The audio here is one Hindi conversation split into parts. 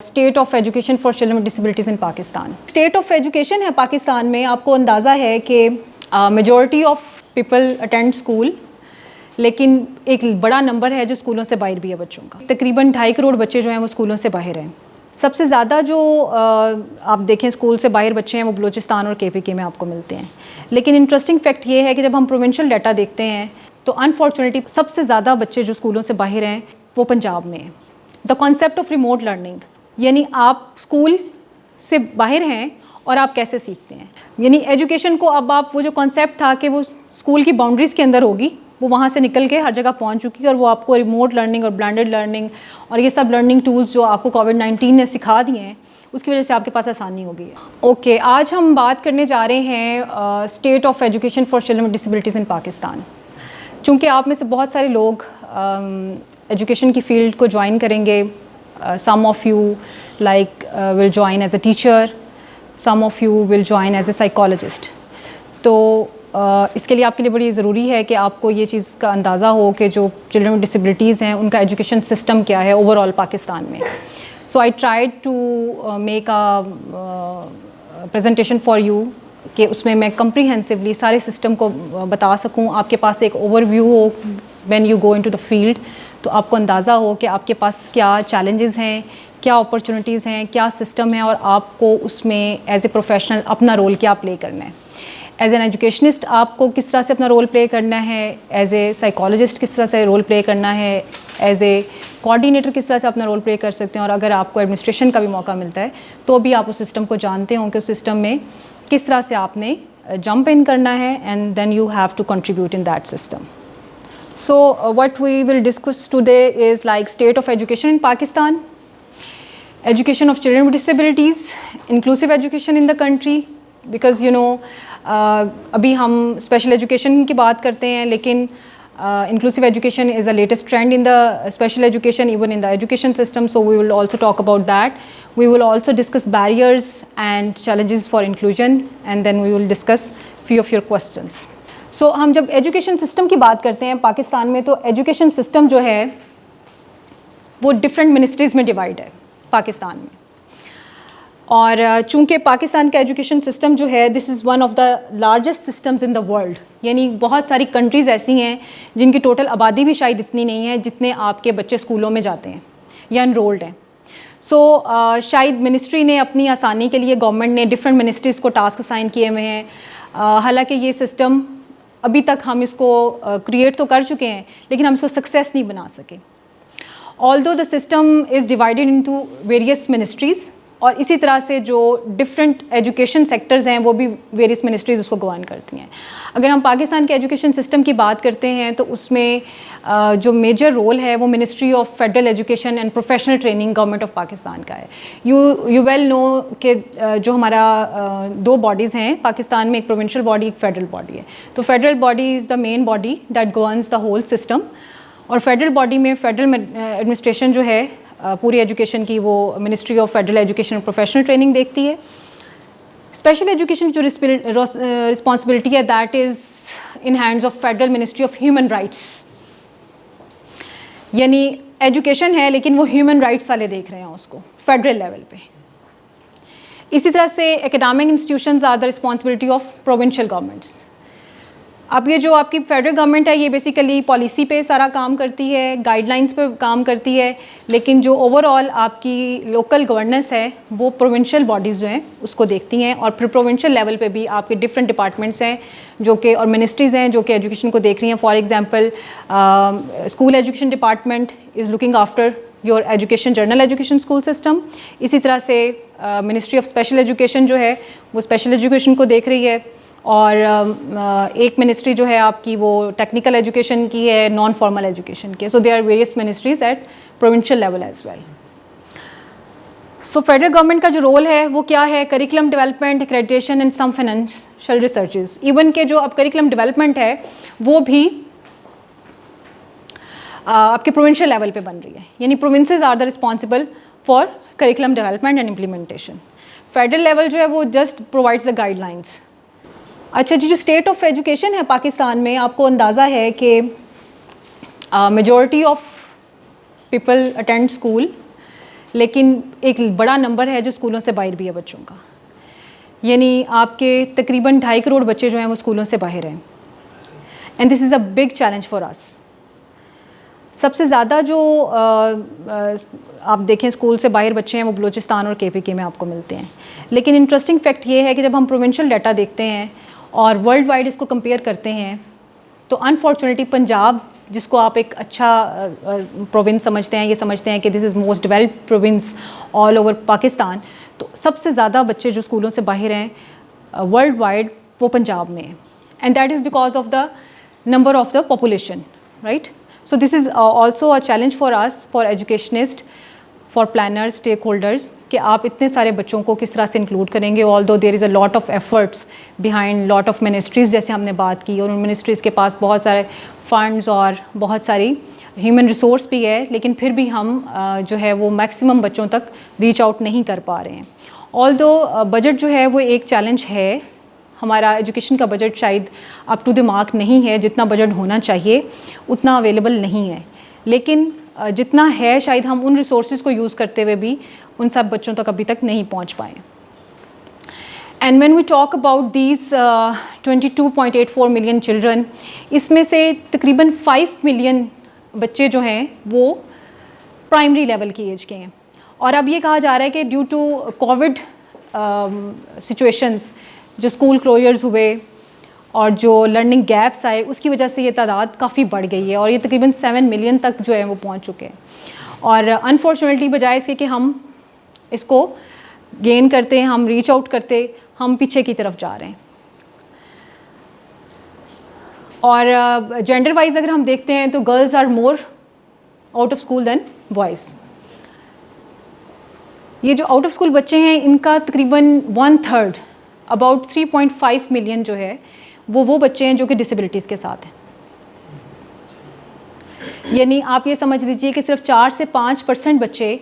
State of education for children with disabilities in Pakistan. State of education है पाकिस्तान में, आपको अंदाज़ा है कि majority of people attend school, लेकिन एक बड़ा नंबर है जो स्कूलों से बाहर भी है बच्चों का। तकरीबन 2.5 करोड़ बच्चे जो हैं वो स्कूलों से बाहर हैं। सबसे ज़्यादा जो आप देखें स्कूल से बाहर बच्चे हैं वो बलूचिस्तान और KPK में आपको मिलते हैं। लेकिन इंटरेस्टिंग फैक्ट ये है कि जब हम प्रोविंशियल डाटा देखते हैं तो अनफॉर्चुनेटली सबसे ज़्यादा बच्चे जो स्कूलों से बाहर हैं वो पंजाब में हैं। The concept of remote learning, यानी आप स्कूल से बाहर हैं और आप कैसे सीखते हैं, यानी एजुकेशन को अब आप वो जो कॉन्सेप्ट था कि वो स्कूल की बाउंड्रीज़ के अंदर होगी, वो वहाँ से निकल के हर जगह पहुँच चुकी है और वो आपको रिमोट लर्निंग और ब्लेंडेड लर्निंग और ये सब लर्निंग टूल्स जो आपको कोविड-19 ने सिखा दिए हैं उसकी वजह से आपके पास आसानी हो गई है। ओके, आज हम बात करने जा रहे हैं state of education for children with disabilities in Pakistan. चूँकि आप में से बहुत सारे लोग एजुकेशन की फ़ील्ड को ज्वाइन करेंगे, some of you will join as a teacher, some of you will join as a psychologist। तो इसके लिए आपके लिए बड़ी ज़रूरी है कि आपको ये चीज़ का अंदाज़ा हो कि जो चिल्ड्रन विद डिसेबिलिटीज़ हैं उनका एजुकेशन सिस्टम क्या है ओवरऑल पाकिस्तान में। So I tried to make a presentation for you कि उसमें मैं कम्प्रीहेंसिवली सारे सिस्टम को बता सकूं, आपके पास एक ओवरव्यू हो when you go into the field, तो आपको अंदाज़ा हो कि आपके पास क्या चैलेंजेस हैं, क्या अपॉर्चुनिटीज़ हैं, क्या सिस्टम है और आपको उसमें एज ए प्रोफेशनल अपना रोल क्या प्ले करना है। एज एन एजुकेशनिस्ट आपको किस तरह से अपना रोल प्ले करना है, एज ए साइकोलॉजिस्ट किस तरह से रोल प्ले करना है, एज ए कोऑर्डिनेटर किस तरह से अपना रोल प्ले कर सकते हैं, और अगर आपको एडमिनिस्ट्रेशन का भी मौका मिलता है तो भी आप उस सिस्टम को जानते हो कि उस सिस्टम में किस तरह से आपने जंप इन करना है and then you have to contribute in that system. So what we will discuss today is like state of education in Pakistan, education of children with disabilities, inclusive education in the country, because you know अभी हम special education की बात करते हैं, लेकिन inclusive education is the latest trend in the special education, even in the education system, so we will also talk about that. We will also discuss barriers and challenges for inclusion, and then we will discuss few of your questions. सो हम जब एजुकेशन सिस्टम की बात करते हैं पाकिस्तान में, तो एजुकेशन सिस्टम जो है वो डिफरेंट मिनिस्ट्रीज़ में डिवाइड है पाकिस्तान में। और चूंकि पाकिस्तान का एजुकेशन सिस्टम जो है this is one of the largest systems in the world, यानी बहुत सारी कंट्रीज़ ऐसी हैं जिनकी टोटल आबादी भी शायद इतनी नहीं है जितने आपके बच्चे स्कूलों में जाते हैं या इनरोल्ड हैं। सो शायद मिनिस्ट्री ने अपनी आसानी के लिए, गवर्नमेंट ने डिफरेंट मिनिस्ट्रीज़ को टास्क असाइन किए हुए हैं। हालांकि ये सिस्टम अभी तक हम इसको क्रिएट तो कर चुके हैं लेकिन हम इसको सक्सेस नहीं बना सके। Although the system is divided into various ministries, और इसी तरह से जो डिफरेंट एजुकेशन सेक्टर्स हैं वो भी वेरियस मिनिस्ट्रीज़ उसको गवर्न करती हैं। अगर हम पाकिस्तान के एजुकेशन सिस्टम की बात करते हैं तो उसमें जो मेजर रोल है वो ministry of federal education and professional training government of Pakistan का है। यू वेल नो कि जो हमारा दो बॉडीज़ हैं पाकिस्तान में, एक प्रोविंशियल बॉडी, एक फेडरल बॉडी है। तो federal body is the main body that governs the whole system, और फेडरल बॉडी में फेडरल एडमिनिस्ट्रेशन जो है पूरी एजुकेशन की वो मिनिस्ट्री ऑफ फेडरल एजुकेशन और प्रोफेशनल ट्रेनिंग देखती है। स्पेशल एजुकेशन जो रिस्पॉन्सिबिलिटी है that is in hands of federal ministry of human rights, यानी एजुकेशन है लेकिन वो ह्यूमन राइट्स वाले देख रहे हैं उसको फेडरल लेवल पे। इसी तरह से academic institutions are the responsibility of provincial governments. अब ये जो आपकी फेडरल गवर्नमेंट है ये बेसिकली पॉलिसी पे सारा काम करती है, गाइडलाइंस पे काम करती है, लेकिन जो ओवरऑल आपकी लोकल गवर्नेंस है वो प्रोविंशियल बॉडीज़ जो हैं उसको देखती हैं। और फिर प्रोविंशियल लेवल पे भी आपके डिफरेंट डिपार्टमेंट्स हैं जो कि, और मिनिस्ट्रीज़ हैं जो कि एजुकेशन को देख रही हैं। For example school education department is looking after your education, general education school system. इसी तरह से मिनिस्ट्री ऑफ स्पेशल एजुकेशन जो है वो स्पेशल एजुकेशन को देख रही है, और एक मिनिस्ट्री जो है आपकी वो टेक्निकल एजुकेशन की है, नॉन फॉर्मल एजुकेशन की है। So they are various ministries at provincial level as well. So federal government का जो रोल है वो क्या है? Curriculum development, accreditation and some financial researches. Even के जो अब करिकुलम डेवलपमेंट है वो भी आपके प्रोविंशियल लेवल पे बन रही है, यानी provinces are the responsible for curriculum development and implementation. Federal level जो है वो जस्ट प्रोवाइड्स द गाइडलाइंस। अच्छा जी, जो स्टेट ऑफ एजुकेशन है पाकिस्तान में, आपको अंदाज़ा है कि majority of people attend school, लेकिन एक बड़ा नंबर है जो स्कूलों से बाहर भी है बच्चों का, यानी आपके तकरीबन 2.5 करोड़ बच्चे जो हैं वो स्कूलों से बाहर हैं, and this is a big challenge for us. सबसे ज़्यादा जो आप देखें स्कूल से बाहर बच्चे हैं वो बलूचिस्तान और KPK में आपको मिलते हैं। लेकिन इंटरेस्टिंग फैक्ट ये है कि जब हम प्रोविंशियल डाटा देखते हैं और वर्ल्ड वाइड इसको कंपेयर करते हैं तो अनफॉर्चुनेटली पंजाब, जिसको आप एक अच्छा प्रोविंस समझते हैं, ये समझते हैं कि this is most developed province all over Pakistan, तो सबसे ज़्यादा बच्चे जो स्कूलों से बाहर हैं वर्ल्ड वाइड वो पंजाब में हैं, and that is because of the number of the population, right. So this is also a challenge for us, for educationists, for planners, stakeholders, कि आप इतने सारे बच्चों को किस तरह से इंक्लूड करेंगे। although there is a lot of efforts behind lot of ministries, जैसे हमने बात की, और उन मिनिस्ट्रीज़ के पास बहुत सारे फंड्स और बहुत सारी ह्यूमन रिसोर्स भी है, लेकिन फिर भी हम जो है वो मैक्सिमम बच्चों तक रीच आउट नहीं कर पा रहे हैं। although बजट जो है वो एक चैलेंज है, हमारा एजुकेशन का बजट शायद अप टू द मार्क नहीं है, जितना बजट होना चाहिए उतना अवेलेबल नहीं है, लेकिन जितना है शायद हम उन रिसोर्सेज को यूज़ करते हुए भी उन सब बच्चों तक अभी तक नहीं पहुंच पाए। And when we talk about these 22.84 million children, इसमें से तकरीबन 5 मिलियन बच्चे जो हैं वो प्राइमरी लेवल की एज के हैं, और अब ये कहा जा रहा है कि ड्यू टू कोविड सिचुएशंस, जो स्कूल क्लोजर्स हुए और जो लर्निंग गैप्स आए, उसकी वजह से ये तादाद काफ़ी बढ़ गई है और ये तकरीबन 7 मिलियन तक जो है वो पहुंच चुके हैं। और अनफॉर्चुनेटली बजाय इसके कि हम इसको गेन करते हैं, हम रीच आउट करते, हम पीछे की तरफ जा रहे हैं। और जेंडर वाइज अगर हम देखते हैं तो girls are more out of school than boys. ये जो आउट ऑफ स्कूल बच्चे हैं इनका तकरीबन 1/3 अबाउट 3.5 मिलियन जो है वो बच्चे हैं जो कि डिसेबिलिटीज़ के साथ हैं। यानी आप ये समझ लीजिए कि सिर्फ 4 से 5% बच्चे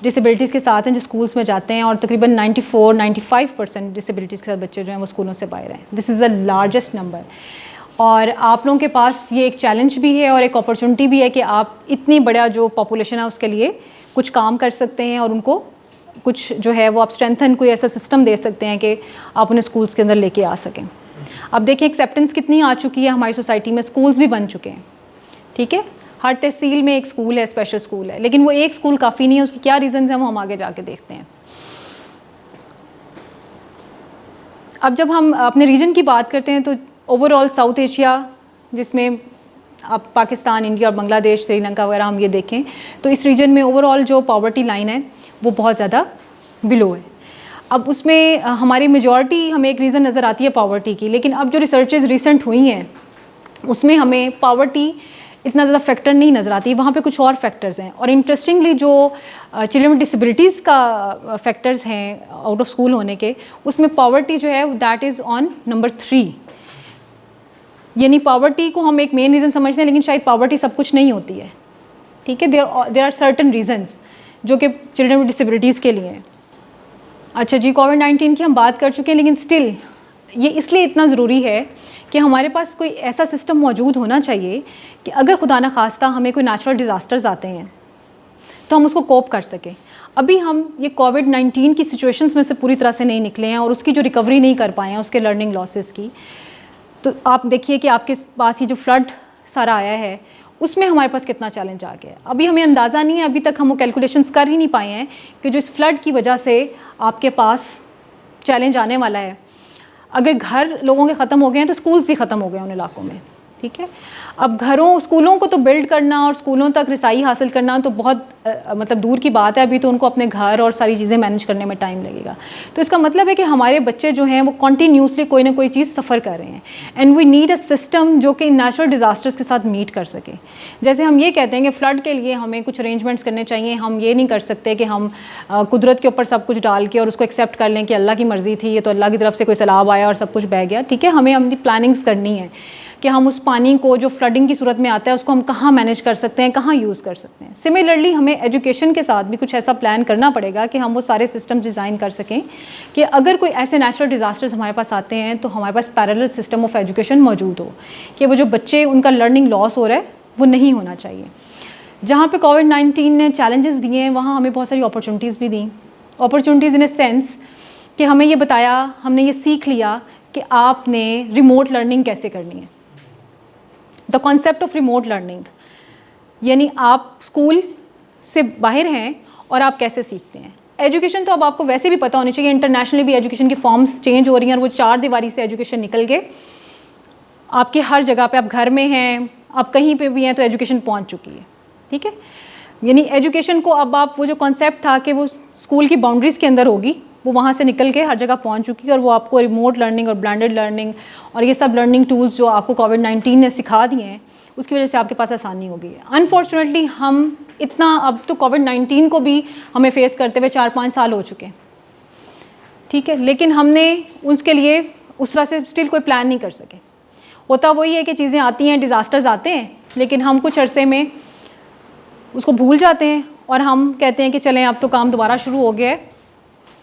डिसेबिलिटीज़ के साथ हैं जो स्कूल्स में जाते हैं, और तकरीबन 94-95% डिसेबिलिटीज़ के साथ बच्चे जो हैं वो स्कूलों से बाहर हैं। This is the largest number. और आप लोगों के पास ये एक चैलेंज भी है और एक अपॉर्चुनिटी भी है कि आप इतनी बड़ा जो पॉपुलेशन है उसके लिए कुछ काम कर सकते हैं और उनको कुछ जो है वो आप स्ट्रेंथन कोई ऐसा सिस्टम दे सकते हैं कि आप उन्हें स्कूल्स के अंदर लेके आ सकें। अब देखिए एक्सेप्टेंस कितनी आ चुकी है हमारी सोसाइटी में, स्कूल्स भी बन चुके हैं, ठीक है। हर तहसील में एक स्कूल है, स्पेशल स्कूल है, लेकिन वो एक स्कूल काफ़ी नहीं है। उसकी क्या रीज़न्स हैं वो हम आगे जाके देखते हैं। अब जब हम अपने रीजन की बात करते हैं तो ओवरऑल साउथ एशिया, जिसमें आप पाकिस्तान, इंडिया और बांग्लादेश, श्रीलंका वगैरह हम ये देखें, तो इस रीजन में ओवरऑल जो पॉवर्टी लाइन है वो बहुत ज़्यादा बिलो है। अब उसमें हमारी मेजॉरिटी हमें एक रीज़न नज़र आती है पॉवर्टी की, लेकिन अब जो रिसर्चेज रिसेंट हुई हैं उसमें हमें पॉवर्टी इतना ज़्यादा फैक्टर नहीं नज़र आती, वहाँ पे कुछ और फैक्टर्स हैं। और इंटरेस्टिंगली जो चिल्ड्रन विद डिसेबिलिटीज़ का फैक्टर्स हैं आउट ऑफ स्कूल होने के, उसमें पॉवर्टी जो है दैट इज़ ऑन नंबर 3। यानी पॉवर्टी को हम एक मेन रीज़न समझते हैं, लेकिन शायद पॉवर्टी सब कुछ नहीं होती है, ठीक है। देयर आर सर्टन रीजंस जो कि चिल्ड्रन विद डिसेबिलिटीज़ के लिए हैं। अच्छा जी, कोविड-19 की हम बात कर चुके हैं, लेकिन स्टिल ये इसलिए इतना ज़रूरी है कि हमारे पास कोई ऐसा सिस्टम मौजूद होना चाहिए कि अगर खुदा न खास्ता हमें कोई नेचुरल डिज़ास्टर्स आते हैं तो हम उसको कोप कर सकें। अभी हम ये कोविड-19 की सिचुएशंस में से पूरी तरह से नहीं निकले हैं और उसकी जो रिकवरी नहीं कर पाए हैं, उसके लर्निंग लॉसेस की। तो आप देखिए कि आपके पास ये जो फ्लड सारा आया है उसमें हमारे पास कितना चैलेंज आ गया है। अभी हमें अंदाज़ा नहीं है, अभी तक हम वो कैलकुलेशंस कर ही नहीं पाए हैं कि जो इस फ्लड की वजह से आपके पास चैलेंज आने वाला है। अगर घर लोगों के ख़त्म हो गए हैं तो स्कूल्स भी ख़त्म हो गए उन इलाकों में, ठीक है। अब घरों स्कूलों को तो बिल्ड करना और स्कूलों तक रिसाई हासिल करना तो बहुत मतलब दूर की बात है। अभी तो उनको अपने घर और सारी चीज़ें मैनेज करने में टाइम लगेगा। तो इसका मतलब है कि हमारे बच्चे जो हैं वो कॉन्टीन्यूसली कोई ना कोई चीज़ सफ़र कर रहे हैं, and we need a system जो कि नेचुरल डिज़ास्टर्स के साथ मीट कर सके। जैसे हम ये कहते हैं कि फ़्लड के लिए हमें कुछ अरेंजमेंट्स करने चाहिए। हम ये नहीं कर सकते कि हम कुदरत के ऊपर सब कुछ डाल के और उसको एक्सेप्ट कर लें कि अल्लाह की मर्ज़ी थी, ये तो अल्लाह की तरफ से कोई सैलाब आया और सब कुछ बह गया, ठीक है। हमें अपनी प्लानिंग्स करनी है कि हम उस पानी को जो फ्लडिंग की सूरत में आता है उसको हम कहाँ मैनेज कर सकते हैं, कहाँ यूज़ कर सकते हैं। सिमिलरली हमें एजुकेशन के साथ भी कुछ ऐसा प्लान करना पड़ेगा कि हम वो सारे सिस्टम डिज़ाइन कर सकें कि अगर कोई ऐसे नेचुरल डिज़ास्टर्स हमारे पास आते हैं तो हमारे पास पैरेलल सिस्टम ऑफ एजुकेशन मौजूद हो कि वो जो बच्चे उनका लर्निंग लॉस हो रहा है वो नहीं होना चाहिए। जहाँ पे कोविड-19 ने चैलेंजेस दिए हैं वहाँ हमें बहुत सारी अपॉर्चुनिटीज़ भी दी। अपॉर्चुनिटीज़ इन अ सेंस कि हमें ये बताया, हमने ये सीख लिया कि आपने रिमोट लर्निंग कैसे करनी है। The concept of remote learning, यानी आप स्कूल से बाहर हैं और आप कैसे सीखते हैं। एजुकेशन तो अब आपको वैसे भी पता होनी चाहिए, इंटरनेशनली भी एजुकेशन की फॉर्म्स चेंज हो रही हैं और वो 4 दीवारी से एजुकेशन निकल के आपके हर जगह पे, आप घर में हैं, आप कहीं पे भी हैं तो एजुकेशन पहुंच चुकी है, ठीक है। यानी एजुकेशन को अब आप, वो जो कॉन्सेप्ट था कि वो स्कूल की बाउंड्रीज़ के अंदर होगी, वो वहाँ से निकल के हर जगह पहुँच चुकी है और वो आपको रिमोट लर्निंग और ब्लेंडेड लर्निंग और ये सब लर्निंग टूल्स जो आपको कोविड-19 ने सिखा दिए हैं, उसकी वजह से आपके पास आसानी हो गई है। अनफॉर्चुनेटली हम इतना, अब तो कोविड-19 को भी हमें फेस करते हुए 4-5 साल हो चुके हैं, ठीक है, लेकिन हमने उसके लिए उस तरह से स्टिल कोई प्लान नहीं कर सके। होता वही है कि चीज़ें आती हैं, डिज़ास्टर्स आते हैं, लेकिन हम कुछ अरसे में उसको भूल जाते हैं और हम कहते हैं कि चलें अब तो काम दोबारा शुरू हो गया है।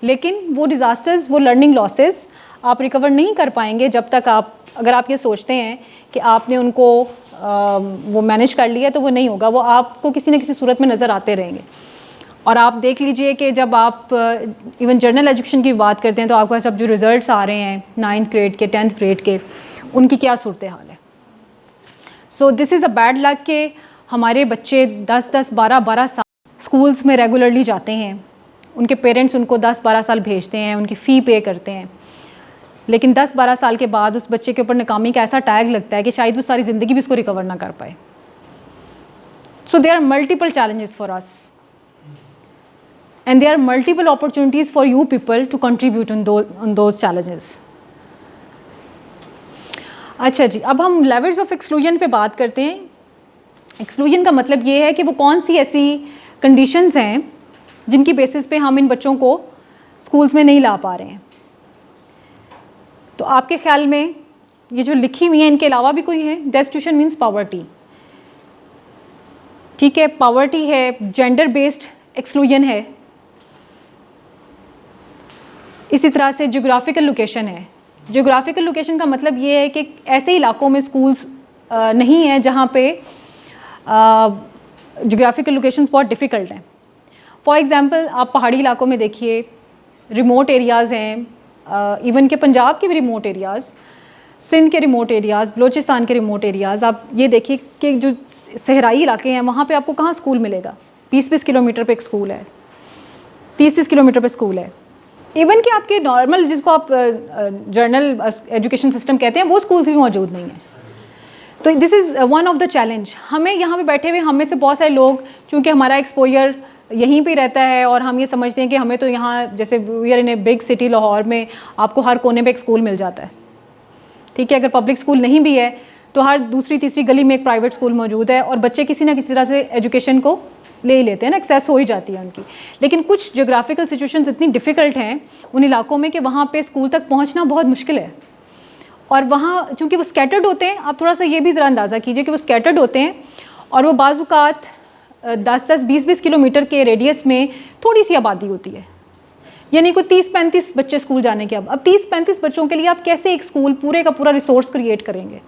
लेकिन वो डिज़ास्टर्स, वो लर्निंग लॉसेस आप रिकवर नहीं कर पाएंगे जब तक आप, अगर आप ये सोचते हैं कि आपने उनको वो मैनेज कर लिया, तो वो नहीं होगा। वो आपको किसी न किसी सूरत में नज़र आते रहेंगे। और आप देख लीजिए कि जब आप इवन जर्नल एजुकेशन की बात करते हैं तो आपके पास अब जो रिज़ल्ट्स आ रहे हैं 9th ग्रेड के, 10th ग्रेड के, उनकी क्या सूरत हाल है। सो this is a bad luck कि हमारे बच्चे 10-10, 12-12 साल स्कूल्स में रेगुलरली जाते हैं, उनके पेरेंट्स उनको 10-12 साल भेजते हैं, उनकी फ़ी पे करते हैं, लेकिन 10-12 साल के बाद उस बच्चे के ऊपर नाकामी का ऐसा टैग लगता है कि शायद वो सारी ज़िंदगी भी इसको रिकवर ना कर पाए। So there are multiple challenges for us and there are multiple opportunities for you people to contribute on those challenges. अच्छा जी, अब हम लेवल्स ऑफ एक्सक्लूजन पे बात करते हैं। एक्सक्लूजन का मतलब ये है कि वो कौन सी ऐसी कंडीशंस हैं जिनकी बेसिस पे हम इन बच्चों को स्कूल्स में नहीं ला पा रहे हैं। तो आपके ख्याल में ये जो लिखी हुई हैं, इनके अलावा भी कोई है? डेस्टिट्यूशन मीन्स पॉवर्टी, ठीक है, पॉवर्टी है, जेंडर बेस्ड एक्सक्लूजन है, इसी तरह से जोग्राफिकल लोकेशन है। जोग्राफिकल लोकेशन का मतलब ये है कि ऐसे इलाकों में स्कूल्स नहीं है जहाँ पे जोग्राफिकल लोकेशंस बहुत डिफ़िकल्ट हैं। फॉर एग्ज़ाम्पल आप पहाड़ी इलाकों में देखिए, रिमोट एरियाज़ हैं, इवन के पंजाब के भी रिमोट एरियाज़, सिंध के रिमोट एरियाज़, बलूचिस्तान के रिमोट एरियाज़। आप ये देखिए कि जो सहराई इलाके हैं वहाँ पे आपको कहाँ स्कूल मिलेगा। 20-20 किलोमीटर पे एक स्कूल है, 30-30 किलोमीटर पे स्कूल है। इवन कि आपके नॉर्मल, जिसको आप जर्नल एजुकेशन सिस्टम कहते हैं, वो स्कूल्स भी मौजूद नहीं हैं। तो this is one of the challenge. हमें यहाँ पे बैठे हुए, हम में से बहुत सारे लोग, चूँकि हमारा एक्सपोजर यहीं पे रहता है और हम ये समझते हैं कि हमें तो यहाँ, जैसे we are in a big city Lahore में, आपको हर कोने पे एक स्कूल मिल जाता है, ठीक है। अगर पब्लिक स्कूल नहीं भी है तो हर दूसरी तीसरी गली में एक प्राइवेट स्कूल मौजूद है और बच्चे किसी ना किसी तरह से एजुकेशन को ले ही लेते हैं ना, एक्सेस हो ही जाती है उनकी। लेकिन कुछ जोग्राफिकल सिचुएशंस इतनी डिफ़िकल्ट हैं उन इलाकों में कि वहाँ पे स्कूल तक पहुँचना बहुत मुश्किल है। और वहाँ चूँकि वो स्कैटर्ड होते हैं, आप थोड़ा सा ये भी ज़रा अंदाज़ा कीजिए कि वो स्कैटर्ड होते हैं और वो बाज़ुकात 10-10, 20-20 किलोमीटर के रेडियस में थोड़ी सी आबादी होती है, यानी कोई 30-35 बच्चे स्कूल जाने के। अब 30-35 बच्चों के लिए आप कैसे एक स्कूल पूरे का पूरा रिसोर्स क्रिएट करेंगे,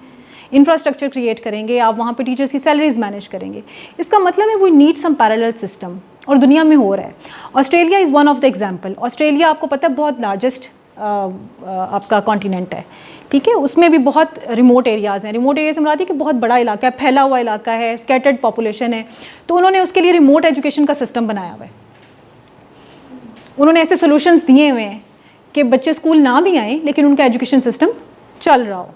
इंफ्रास्ट्रक्चर क्रिएट करेंगे, आप वहाँ पे टीचर्स की सैलरीज मैनेज करेंगे। इसका मतलब है we need some parallel system, और दुनिया में हो रहा है। Australia is one of the example. Australia आपको पता है बहुत लार्जेस्ट आपका कॉन्टिनेंट है, ठीक है। उसमें भी बहुत रिमोट एरियाज़ हैं। रिमोट एरिया से मुराद है कि बहुत बड़ा इलाका है, फैला हुआ इलाका है, स्कैटर्ड पॉपुलेशन है। तो उन्होंने उसके लिए रिमोट एजुकेशन का सिस्टम बनाया हुआ है। उन्होंने ऐसे सोल्यूशंस दिए हुए हैं कि बच्चे स्कूल ना भी आएँ लेकिन उनका एजुकेशन सिस्टम चल रहा हो,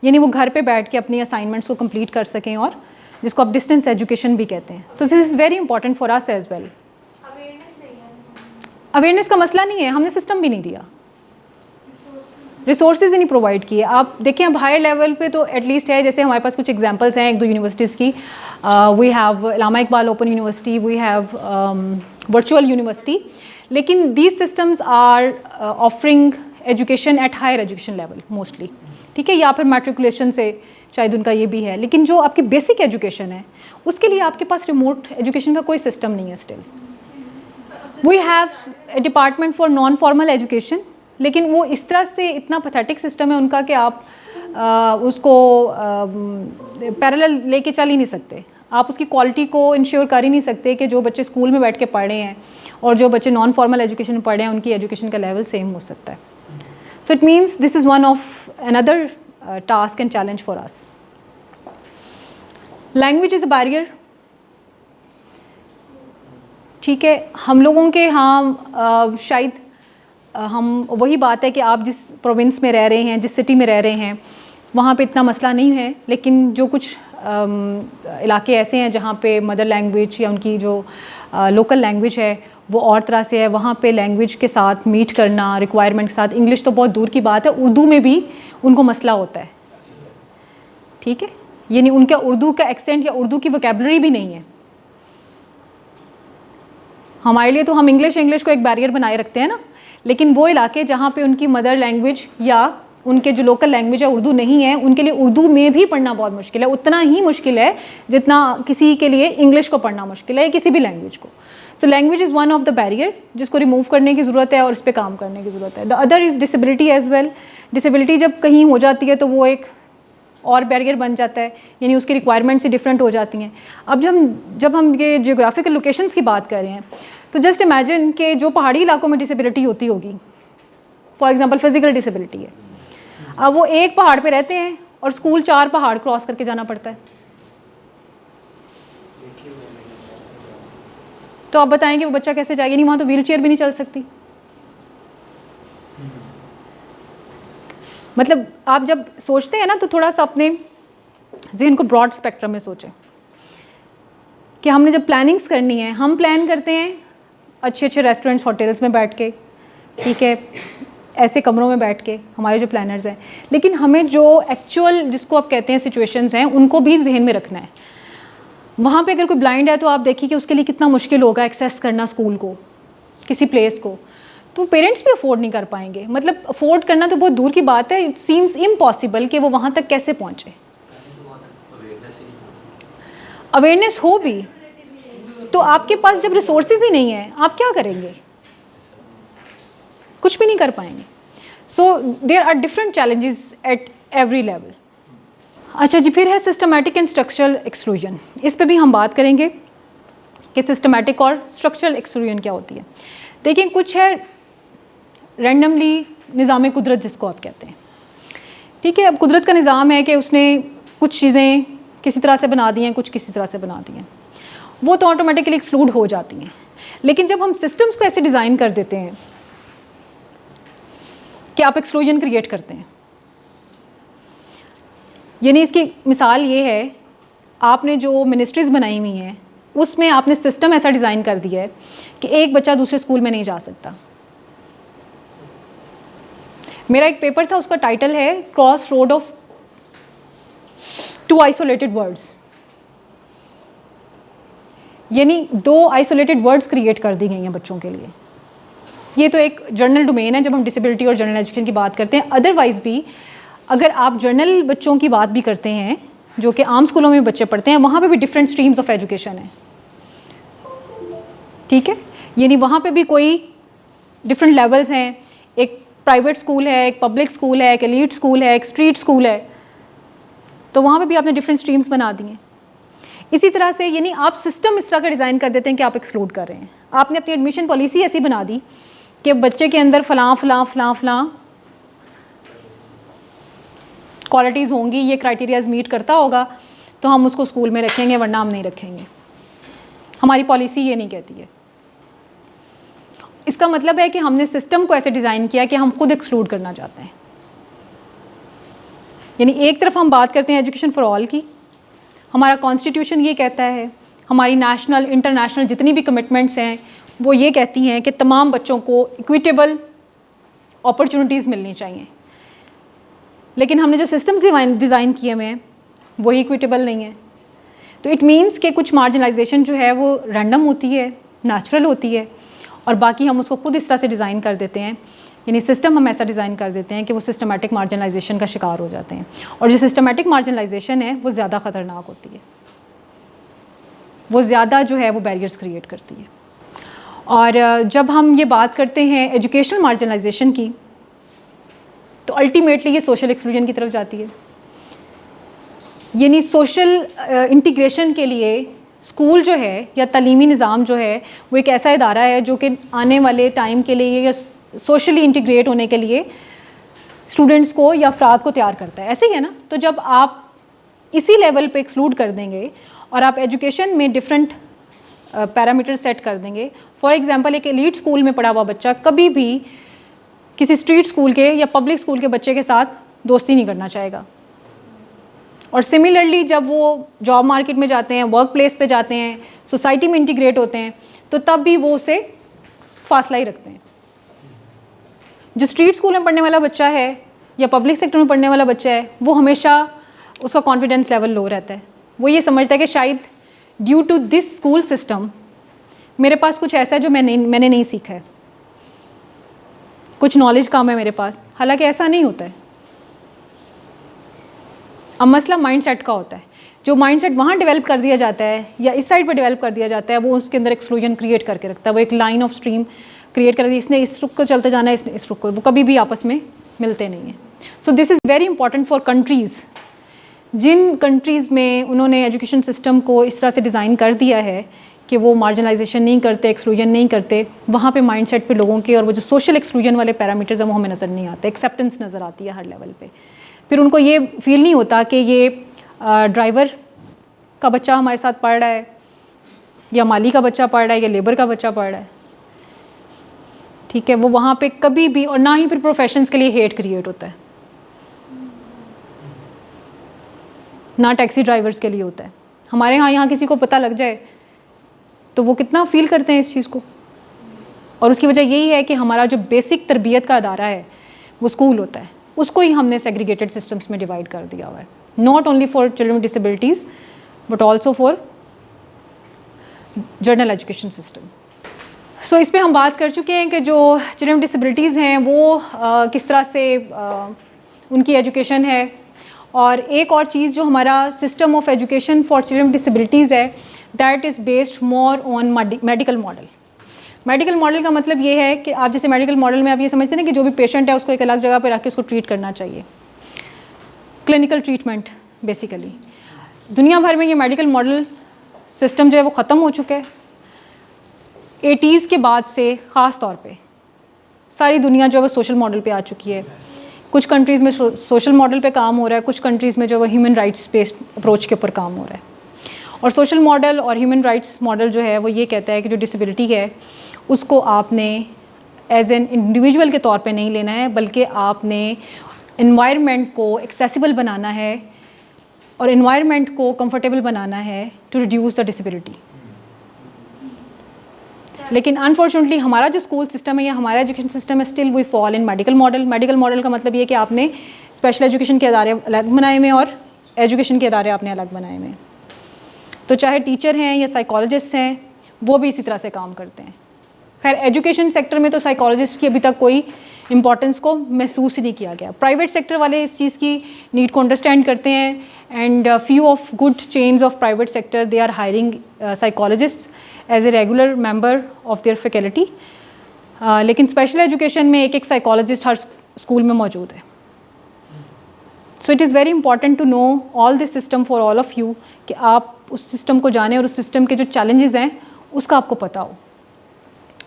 यानी वो घर पे बैठ के अपनी असाइनमेंट्स को कंप्लीट कर सकें, और जिसको आप डिस्टेंस एजुकेशन भी कहते हैं। तो this is very important for us as well. Awareness का मसला नहीं है, हमने सिस्टम भी नहीं दिया, रिसोर्सेज ही नहीं प्रोवाइड किए। आप देखें अब हायर लेवल पे तो एटलीस्ट है, जैसे हमारे पास कुछ एग्जांपल्स हैं 1-2 यूनिवर्सिटीज़ की। We have Allama Iqbal open university, we have virtual university, लेकिन these systems are offering education at higher education level mostly, ठीक है, या फिर मैट्रिकुलेशन से शायद उनका ये भी है। लेकिन जो आपकी बेसिक एजुकेशन है उसके लिए आपके पास रिमोट एजुकेशन का कोई सिस्टम नहीं है still. We have a department for non formal education, लेकिन वो इस तरह से इतना पैथेटिक सिस्टम है उनका कि आप उसको पैरेलल लेके चल ही नहीं सकते। आप उसकी क्वालिटी को इंश्योर कर ही नहीं सकते कि जो बच्चे स्कूल में बैठ के पढ़ रहे हैं और जो बच्चे नॉन फॉर्मल एजुकेशन में पढ़ रहे हैं उनकी एजुकेशन का लेवल सेम हो सकता है. So it means this is one of another task and challenge for us. Language is a barrier. ठीक है, हम लोगों के यहाँ शायद हम वही बात है कि आप जिस प्रोविंस में रह रहे हैं, जिस सिटी में रह रहे हैं, वहाँ पे इतना मसला नहीं है. लेकिन जो कुछ इलाके ऐसे हैं जहाँ पे मदर लैंग्वेज या उनकी जो लोकल लैंग्वेज है वो और तरह से है, वहाँ पे लैंग्वेज के साथ मीट करना, रिक्वायरमेंट के साथ, इंग्लिश तो बहुत दूर की बात है, उर्दू में भी उनको मसला होता है. ठीक है, यानी उनका उर्दू का एक्सेंट या उर्दू की वोकैबुलरी भी नहीं है. हमारे लिए तो हम इंग्लिश को एक बैरियर बनाए रखते हैं ना, लेकिन वो इलाके जहाँ पे उनकी मदर लैंग्वेज या उनके जो लोकल लैंग्वेज है उर्दू नहीं है, उनके लिए उर्दू में भी पढ़ना बहुत मुश्किल है. उतना ही मुश्किल है जितना किसी के लिए इंग्लिश को पढ़ना मुश्किल है या किसी भी लैंग्वेज को. So language is one of the barrier जिसको रिमूव करने की ज़रूरत है और इस पर काम करने की ज़रूरत है. The other is disability as well. Disability जब कहीं हो जाती है तो वो एक और बैरियर बन जाता है, यानी उसकी रिक्वायरमेंट्स डिफरेंट हो जाती हैं. अब जब हम ये जियोग्राफिकल लोकेशंस की बात कर रहे हैं तो जस्ट इमेजिन कि जो पहाड़ी इलाकों में डिसेबिलिटी होती होगी, फॉर एग्जांपल फिजिकल डिसेबिलिटी है, अब वो एक पहाड़ पे रहते हैं और स्कूल 4 पहाड़ क्रॉस करके जाना पड़ता है. तो आप बताएं कि वो बच्चा कैसे जाएगा? नहीं, वहाँ तो व्हील चेयर भी नहीं चल सकती. मतलब आप जब सोचते हैं ना तो थोड़ा सा अपने ज़हन को ब्रॉड स्पेक्ट्रम में सोचें कि हमने जब प्लानिंग्स करनी है, हम प्लान करते हैं अच्छे अच्छे रेस्टोरेंट्स, होटल्स में बैठ के, ठीक है, ऐसे कमरों में बैठ के, हमारे जो प्लानर्स हैं. लेकिन हमें जो एक्चुअल जिसको आप कहते हैं सिचुएशंस हैं उनको भी जहन में रखना है. वहाँ पे अगर कोई ब्लाइंड है तो आप देखिए कि उसके लिए कितना मुश्किल होगा एक्सेस करना स्कूल को, किसी प्लेस को. तो पेरेंट्स भी अफोर्ड नहीं कर पाएंगे. मतलब अफोर्ड करना तो बहुत दूर की बात है, इट सीम्स इम्पॉसिबल कि वो वहाँ तक कैसे पहुँचे. अवेयरनेस हो भी तो आपके पास जब रिसोर्सेज ही नहीं है, आप क्या करेंगे? कुछ भी नहीं कर पाएंगे. So there are different challenges at every level. अच्छा जी, फिर है सिस्टमैटिक एंड स्ट्रक्चरल एक्सक्लूजन. इस पे भी हम बात करेंगे कि सिस्टमैटिक और स्ट्रक्चरल एक्सक्लूजन क्या होती है. देखिए, कुछ है रैंडमली निज़ाम कुदरत जिसको आप कहते हैं. ठीक है, अब कुदरत का निज़ाम है कि उसने कुछ चीज़ें किसी तरह से बना दी हैं, कुछ किसी तरह से बना दी हैं, वो तो ऑटोमेटिकली एक्सक्लूड हो जाती हैं. लेकिन जब हम सिस्टम्स को ऐसे डिज़ाइन कर देते हैं कि आप एक्सक्लूजन क्रिएट करते हैं, यानी इसकी मिसाल ये है, आपने जो मिनिस्ट्रीज़ बनाई हुई हैं उसमें आपने सिस्टम ऐसा डिज़ाइन कर दिया है कि एक बच्चा दूसरे स्कूल में नहीं जा सकता. मेरा एक पेपर था, उसका टाइटल है cross road of 2 isolated words. यानी 2 आइसोलेटेड वर्ड्स क्रिएट कर दी गई हैं बच्चों के लिए. ये तो एक जर्नल डोमेन है जब हम डिसेबिलिटी और जनरल एजुकेशन की बात करते हैं. अदरवाइज़ भी अगर आप जर्नल बच्चों की बात भी करते हैं जो कि आम स्कूलों में बच्चे पढ़ते हैं, वहाँ पे भी डिफरेंट स्ट्रीम्स ऑफ एजुकेशन है. ठीक है, यानी वहाँ पे भी कोई डिफरेंट लेवल्स हैं. एक प्राइवेट स्कूल है, एक पब्लिक स्कूल है, एक एलीट स्कूल है, एक स्ट्रीट स्कूल है. तो वहाँ पे भी आपने डिफरेंट स्ट्रीम्स बना दी हैं. इसी तरह से यानी आप सिस्टम इस तरह का डिज़ाइन कर देते हैं कि आप एक्सक्लूड कर रहे हैं. आपने अपनी एडमिशन पॉलिसी ऐसी बना दी कि बच्चे के अंदर फ़लाँ क्वालिटीज़ होंगी, ये क्राइटेरियाज मीट करता होगा तो हम उसको स्कूल में रखेंगे, वरना हम नहीं रखेंगे. हमारी पॉलिसी ये नहीं कहती है. इसका मतलब है कि हमने सिस्टम को ऐसे डिज़ाइन किया कि हम खुद एक्सक्लूड करना चाहते हैं. यानी एक तरफ हम बात करते हैं एजुकेशन फॉर ऑल की, हमारा कॉन्स्टिट्यूशन ये कहता है, हमारी नेशनल इंटरनेशनल जितनी भी कमिटमेंट्स हैं वो ये कहती हैं कि तमाम बच्चों को इक्विटेबल अपॉर्चुनिटीज़ मिलनी चाहिए. लेकिन हमने जो सिस्टम्स डिज़ाइन किए हुए हैं वही इक्विटेबल नहीं है. तो इट मीन्स कि कुछ मार्जिनलाइजेशन जो है वो रैंडम होती है, नेचुरल होती है, और बाकी हम उसको खुद इस तरह से डिज़ाइन कर देते हैं. यानी सिस्टम हम ऐसा डिज़ाइन कर देते हैं कि वो सिस्टमेटिक मार्जिनलाइजेशन का शिकार हो जाते हैं. और जो सिस्टमेटिक मार्जिनलाइजेशन है वो ज़्यादा ख़तरनाक होती है, वो ज़्यादा जो है वो बैरियर्स क्रिएट करती है. और जब हम ये बात करते हैं एजुकेशनल मार्जिनलाइजेशन की तो अल्टीमेटली ये सोशल एक्सक्लूजन की तरफ जाती है. यानी सोशल इंटीग्रेशन के लिए स्कूल जो है या तालीमी निज़ाम जो है वो एक ऐसा इदारा है जो कि आने वाले टाइम के लिए या सोशली इंटीग्रेट होने के लिए स्टूडेंट्स को या अफराद को तैयार करता है। ऐसे ही है ना। तो जब आप इसी लेवल पे एक्सक्लूड कर देंगे और आप एजुकेशन में डिफरेंट पैरामीटर सेट कर देंगे, फॉर एग्जांपल एक एलीट स्कूल में पढ़ा हुआ बच्चा कभी भी किसी स्ट्रीट स्कूल के या पब्लिक स्कूल के बच्चे के साथ दोस्ती नहीं करना चाहेगा। और सिमिलरली जब वो जॉब मार्केट में जाते हैं, वर्क प्लेस पे जाते हैं, सोसाइटी में इंटीग्रेट होते हैं, तो तब भी वो उसे फासला ही रखते हैं। जो स्ट्रीट स्कूल में पढ़ने वाला बच्चा है या पब्लिक सेक्टर में पढ़ने वाला बच्चा है, वो हमेशा उसका कॉन्फिडेंस लेवल लो रहता है। वो ये समझता है कि शायद due to this school system मेरे पास कुछ ऐसा है जो मैंने नहीं सीखा है, कुछ नॉलेज कम है मेरे पास। हालांकि ऐसा नहीं होता है। अब मसला माइंडसेट का होता है। जो माइंडसेट वहाँ डेवलप कर दिया जाता है या इस साइड पर डेवलप कर दिया जाता है, वो उसके अंदर एक्सक्लूजन क्रिएट करके रखता है। वो एक लाइन ऑफ स्ट्रीम क्रिएट कर दी, इसने इस रुख को चलते जाना है, इसने इस रुख को, वो कभी भी आपस में मिलते नहीं हैं। So this is very important for countries. जिन कंट्रीज़ में उन्होंने एजुकेशन सिस्टम को इस तरह से डिज़ाइन कर दिया है कि वो मार्जिनलाइजेशन नहीं करते, एक्सक्लूजन नहीं करते, वहाँ पे माइंडसेट पे लोगों के और वो जो सोशल एक्सक्लूजन वाले पैरामीटर्स हैं वो हमें नज़र नहीं आते। एक्सेप्टेंस नज़र आती है हर लेवल पे। फिर उनको ये फील नहीं होता कि ये ड्राइवर का बच्चा हमारे साथ पढ़ रहा है या माली का बच्चा पढ़ रहा है या लेबर का बच्चा पढ़ रहा है। ठीक है, वो वहाँ पे कभी भी, और ना ही फिर प्रोफेशंस के लिए हेट क्रिएट होता है, ना टैक्सी ड्राइवर्स के लिए होता है। हमारे यहाँ किसी को पता लग जाए तो वो कितना फील करते हैं इस चीज़ को। और उसकी वजह यही है कि हमारा जो बेसिक तरबियत का अदारा है वो स्कूल होता है, उसको ही हमने सेग्रीगेटेड सिस्टम्स में डिवाइड कर दिया हुआ है, not only for children with disabilities but also for general education system. So इस पे हम बात कर चुके हैं कि जो चिल्ड्रन विद डिसेबिलिटीज़ हैं वो किस तरह से उनकी एजुकेशन है। और एक और चीज़ जो हमारा system of education for children with disabilities है, that is based more on medical model. Medical model का मतलब ये है कि आप जैसे मेडिकल मॉडल में आप ये समझते हैं कि जो भी पेशेंट है उसको एक अलग जगह पर रख के उसको ट्रीट करना चाहिए, क्लिनिकल ट्रीटमेंट बेसिकली। दुनिया भर में ये मेडिकल मॉडल सिस्टम जो है वो ख़त्म हो चुका है। 80s के बाद से ख़ास तौर पे सारी दुनिया जो है वो सोशल मॉडल पे आ चुकी है। कुछ कंट्रीज़ में सोशल मॉडल पे काम हो रहा है, कुछ कंट्रीज़ में जो है ह्यूमन राइट्स बेस्ड अप्रोच के ऊपर काम हो रहा है। और सोशल मॉडल और ह्यूमन राइट्स मॉडल जो है वो ये कहता है कि जो डिसेबिलिटी है उसको आपने एज एन इंडिविजुअल के तौर पे नहीं लेना है, बल्कि आपने इन्वायरमेंट को एक्सेसिबल बनाना है और इन्वायरमेंट को कंफर्टेबल बनाना है टू रिड्यूस द डिसेबिलिटी। लेकिन अनफॉर्चुनेटली हमारा जो स्कूल सिस्टम है या हमारा एजुकेशन सिस्टम है, still we fall in medical model. Medical model का मतलब ये कि आपने स्पेशल एजुकेशन के अदारे अलग बनाए हुए और एजुकेशन के अदारे आपने अलग बनाए हुए हैं। तो चाहे टीचर हैं या साइकोलॉजिस्ट हैं, वो भी इसी तरह से काम करते हैं। खैर एजुकेशन सेक्टर में तो साइकोलॉजिस्ट की अभी तक कोई इंपॉर्टेंस को महसूस ही नहीं किया गया। प्राइवेट सेक्टर वाले इस चीज़ की नीड को अंडरस्टैंड करते हैं and few of good chains of private sector they are hiring psychologist as a regular member of their faculty. लेकिन स्पेशल एजुकेशन में एक साइकोलॉजिस्ट हर स्कूल में मौजूद है। So it is very important to know all this system for all of you, कि आप उस सिस्टम को जानें और उस सिस्टम के जो चैलेंजेस हैं उसका आपको पता हो।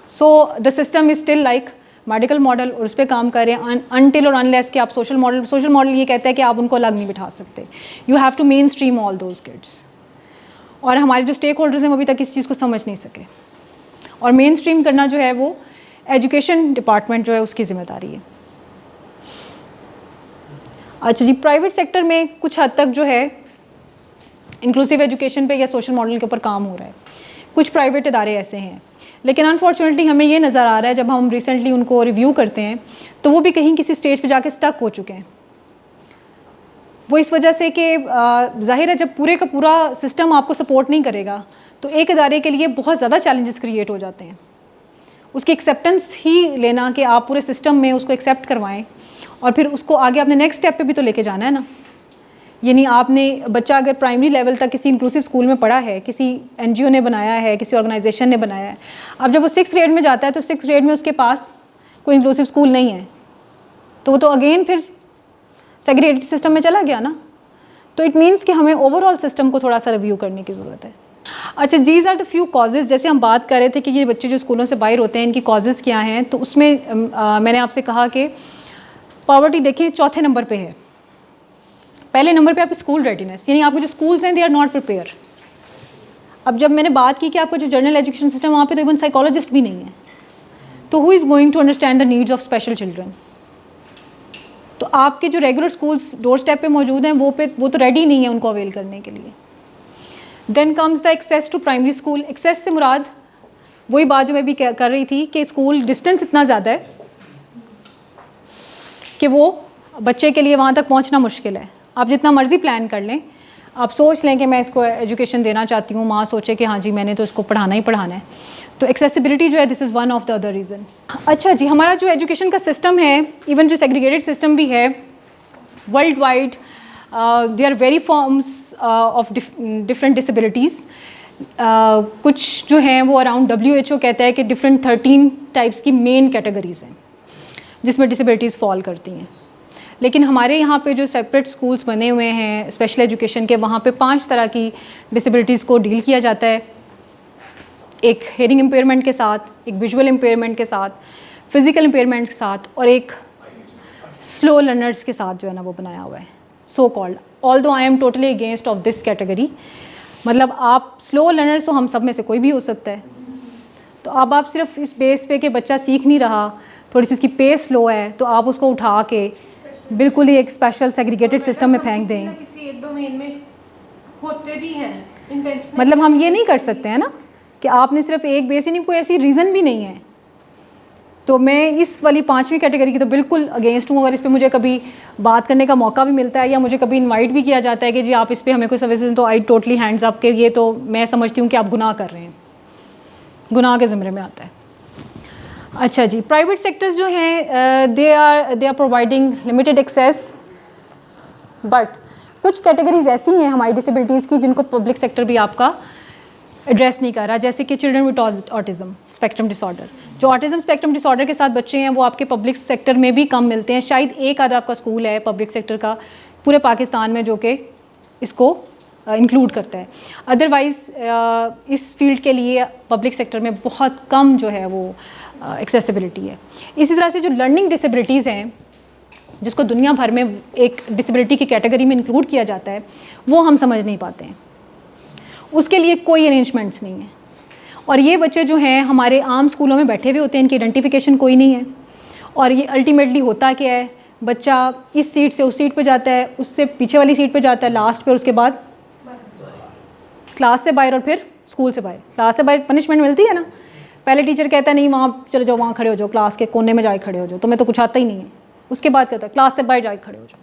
So the system is still like medical model और उस पर काम करें अनटिल और अनलेस कि आप सोशल मॉडल ये कहता है कि आप उनको अलग नहीं बिठा सकते। You have to mainstream all those kids. और हमारे जो स्टेक होल्डर्स हैं वो अभी तक इस चीज़ को समझ नहीं सके, और मेन स्ट्रीम करना जो है वो एजुकेशन डिपार्टमेंट जो है उसकी ज़िम्मेदारी है। अच्छा जी, प्राइवेट सेक्टर में कुछ हद तक जो है इंक्लूसिव एजुकेशन पे या सोशल मॉडल के ऊपर काम हो रहा है। कुछ प्राइवेट इदारे ऐसे हैं, लेकिन अनफॉर्चुनेटली हमें ये नज़र आ रहा है जब हम रिसेंटली उनको रिव्यू करते हैं तो वो भी कहीं किसी स्टेज पे जाके स्टक हो चुके हैं। वो इस वजह से कि जाहिर है जब पूरे का पूरा सिस्टम आपको सपोर्ट नहीं करेगा तो एक इदारे के लिए बहुत ज़्यादा चैलेंजेस क्रिएट हो जाते हैं। उसकी एक्सेप्टेंस ही लेना कि आप पूरे सिस्टम में उसको एक्सेप्ट करवाएं और फिर उसको आगे आपने नेक्स्ट स्टेप पे भी तो लेके जाना है ना। यानी आपने बच्चा अगर प्राइमरी लेवल तक किसी इंक्लूसिव स्कूल में पढ़ा है, किसी एनजीओ ने बनाया है, किसी ऑर्गेनाइजेशन ने बनाया है, अब जब वो 6th ग्रेड में जाता है तो 6th ग्रेड में उसके पास कोई इंक्लूसिव स्कूल नहीं है, तो वो तो अगेन फिर सेग्रीगेटेड सिस्टम में चला गया ना। तो इट मीन्स कि हमें ओवरऑल सिस्टम को थोड़ा सा रिव्यू करने की ज़रूरत है। अच्छा, these are the few causes, जैसे हम बात कर रहे थे कि ये बच्चे जो स्कूलों से बाहर होते हैं इनकी कॉजेज़ क्या हैं, तो उसमें मैंने आपसे कहा कि पॉवर्टी देखिए चौथे नंबर पे है। पहले नंबर पे आपकी स्कूल रेडीनेस, यानी आपके जो स्कूल्स हैं दे आर नॉट प्रिपेयर। अब जब मैंने बात की कि आपका जो जनरल एजुकेशन सिस्टम वहाँ पे तो इवन साइकोलॉजिस्ट भी नहीं है, तो who is going to understand the needs of special children. तो आपके जो रेगुलर स्कूल्स डोर स्टेप पे मौजूद हैं वो तो रेडी नहीं है उनको अवेल करने के लिए। Then comes the access to primary school. Access से मुराद वही बात जो मैं भी कर रही थी कि स्कूल डिस्टेंस इतना ज़्यादा है कि वो बच्चे के लिए वहाँ तक पहुँचना मुश्किल है। आप जितना मर्ज़ी प्लान कर लें, आप सोच लें कि मैं इसको एजुकेशन देना चाहती हूँ, माँ सोचे कि हाँ जी मैंने तो इसको पढ़ाना ही पढ़ाना है, तो एक्सेसिबिलिटी जो है this is one of the other reason. अच्छा जी, हमारा जो एजुकेशन का सिस्टम है, इवन जो सेग्रीगेटेड सिस्टम भी है worldwide, they are very forms of different disabilities. कुछ जो हैं वो अराउंड WHO कहता है कि डिफरेंट 13 टाइप्स की मेन कैटेगरीज हैं जिसमें डिसेबिलिटीज़ फॉल करती हैं। लेकिन हमारे यहाँ पे जो सेपरेट स्कूल्स बने हुए हैं स्पेशल एजुकेशन के, वहाँ पे 5 तरह की डिसेबिलिटीज़ को डील किया जाता है। एक हेयरिंग इम्पेयरमेंट के साथ, एक विजुअल इम्पेयरमेंट के साथ, फिज़िकल इम्पेयरमेंट के साथ, और एक स्लो लर्नर्स के साथ जो है ना वो बनाया हुआ है so called. Although I am totally against of this category. मतलब आप स्लो लर्नर्स तो हम सब में से कोई भी हो सकता है, तो अब आप सिर्फ इस बेस पे कि बच्चा सीख नहीं रहा, थोड़ी सी उसकी पेस स्लो है, तो आप उसको उठा के बिल्कुल ही एक स्पेशल सेग्रीगेटेड सिस्टम में फेंक दें। किसी एक डोमेन में होते भी हैं इंटेंशनली, मतलब हम ये नहीं कर सकते हैं ना कि आपने सिर्फ एक बेस ही नहीं, कोई ऐसी रीज़न भी नहीं है। तो मैं इस वाली 5वीं कैटेगरी की तो बिल्कुल अगेंस्ट हूँ। अगर इस पर मुझे कभी बात करने का मौका भी मिलता है या मुझे कभी इनवाइट भी किया जाता है कि जी आप इस पर हमें कोई सर्विसेज, तो आई टोटली हैंड्स अप के ये तो मैं समझती हूँ कि आप गुनाह कर रहे हैं, गुनाह के ज़िम्मे में आता है। अच्छा जी, प्राइवेट सेक्टर्स जो हैं they are providing limited access, but कुछ कैटेगरीज ऐसी हैं हमारी डिसेबिलिटीज़ की जिनको पब्लिक सेक्टर भी आपका एड्रेस नहीं कर रहा, जैसे कि children with autism spectrum disorder. जो ऑटिज़म स्पेक्ट्रम डिसऑर्डर के साथ बच्चे हैं वो आपके पब्लिक सेक्टर में भी कम मिलते हैं। शायद एक आधा आपका स्कूल है पब्लिक सेक्टर का पूरे पाकिस्तान में जो कि इसको इंक्लूड करता है। अदरवाइज़ इस फील्ड के लिए पब्लिक सेक्टर में बहुत कम जो है वो एक्सेसिबिलिटी है। इसी तरह से जो लर्निंग डिसेबिलिटीज़ हैं जिसको दुनिया भर में एक डिसेबिलिटी की कैटेगरी में इंक्लूड किया जाता है, वो हम समझ नहीं पाते हैं, उसके लिए कोई अरेंजमेंट्स नहीं है। और ये बच्चे जो हैं हमारे आम स्कूलों में बैठे हुए होते हैं, इनकी आइडेंटिफिकेशन कोई नहीं है। और ये अल्टीमेटली होता क्या है, बच्चा इस सीट से उस सीट पे जाता है, उससे पीछे वाली सीट पे जाता है लास्ट पे, और उसके बाद क्लास से बाहर और फिर स्कूल से बाहर। क्लास से बाहर पनिशमेंट मिलती है ना, पहले टीचर कहता है नहीं वहाँ चले जाओ, वहाँ खड़े हो जाओ, क्लास के कोने में जाके खड़े हो जाओ, तुम्हें तो कुछ आता ही नहीं है। उसके बाद कहता है क्लास से बाहर जाके खड़े हो जाओ,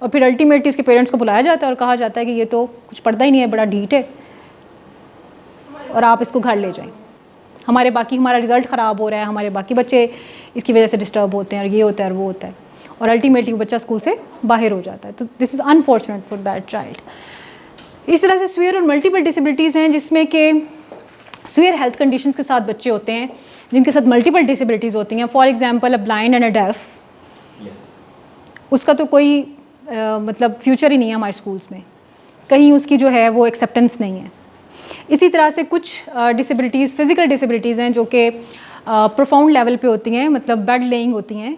और फिर अल्टीमेटली उसके पेरेंट्स को बुलाया जाता है और कहा जाता है कि ये तो कुछ पढ़ता ही नहीं है, बड़ा ढीठ है, और आप इसको घर ले जाएं। हमारा रिज़ल्ट ख़राब हो रहा है, हमारे बाकी बच्चे इसकी वजह से डिस्टर्ब होते हैं, और ये होता है और वो होता है, और अल्टीमेटली वो बच्चा स्कूल से बाहर हो जाता है। तो this is unfortunate for that child. इस तरह से सीवियर और मल्टीपल डिसेबिलिटीज़ हैं जिसमें कि सीवियर हेल्थ कंडीशंस के साथ बच्चे होते हैं जिनके साथ मल्टीपल डिसेबिलिटीज़ होती हैं। For example a blind and a deaf, उसका तो कोई मतलब फ्यूचर ही नहीं है हमारे स्कूल्स में, कहीं उसकी जो है वो एक्सेप्टेंस नहीं है। इसी तरह से कुछ डिसेबिलिटीज़ फिज़िकल डिसेबिलिटीज़ हैं जो कि प्रोफाउंड लेवल पे होती हैं, मतलब बेड लेइंग होती हैं,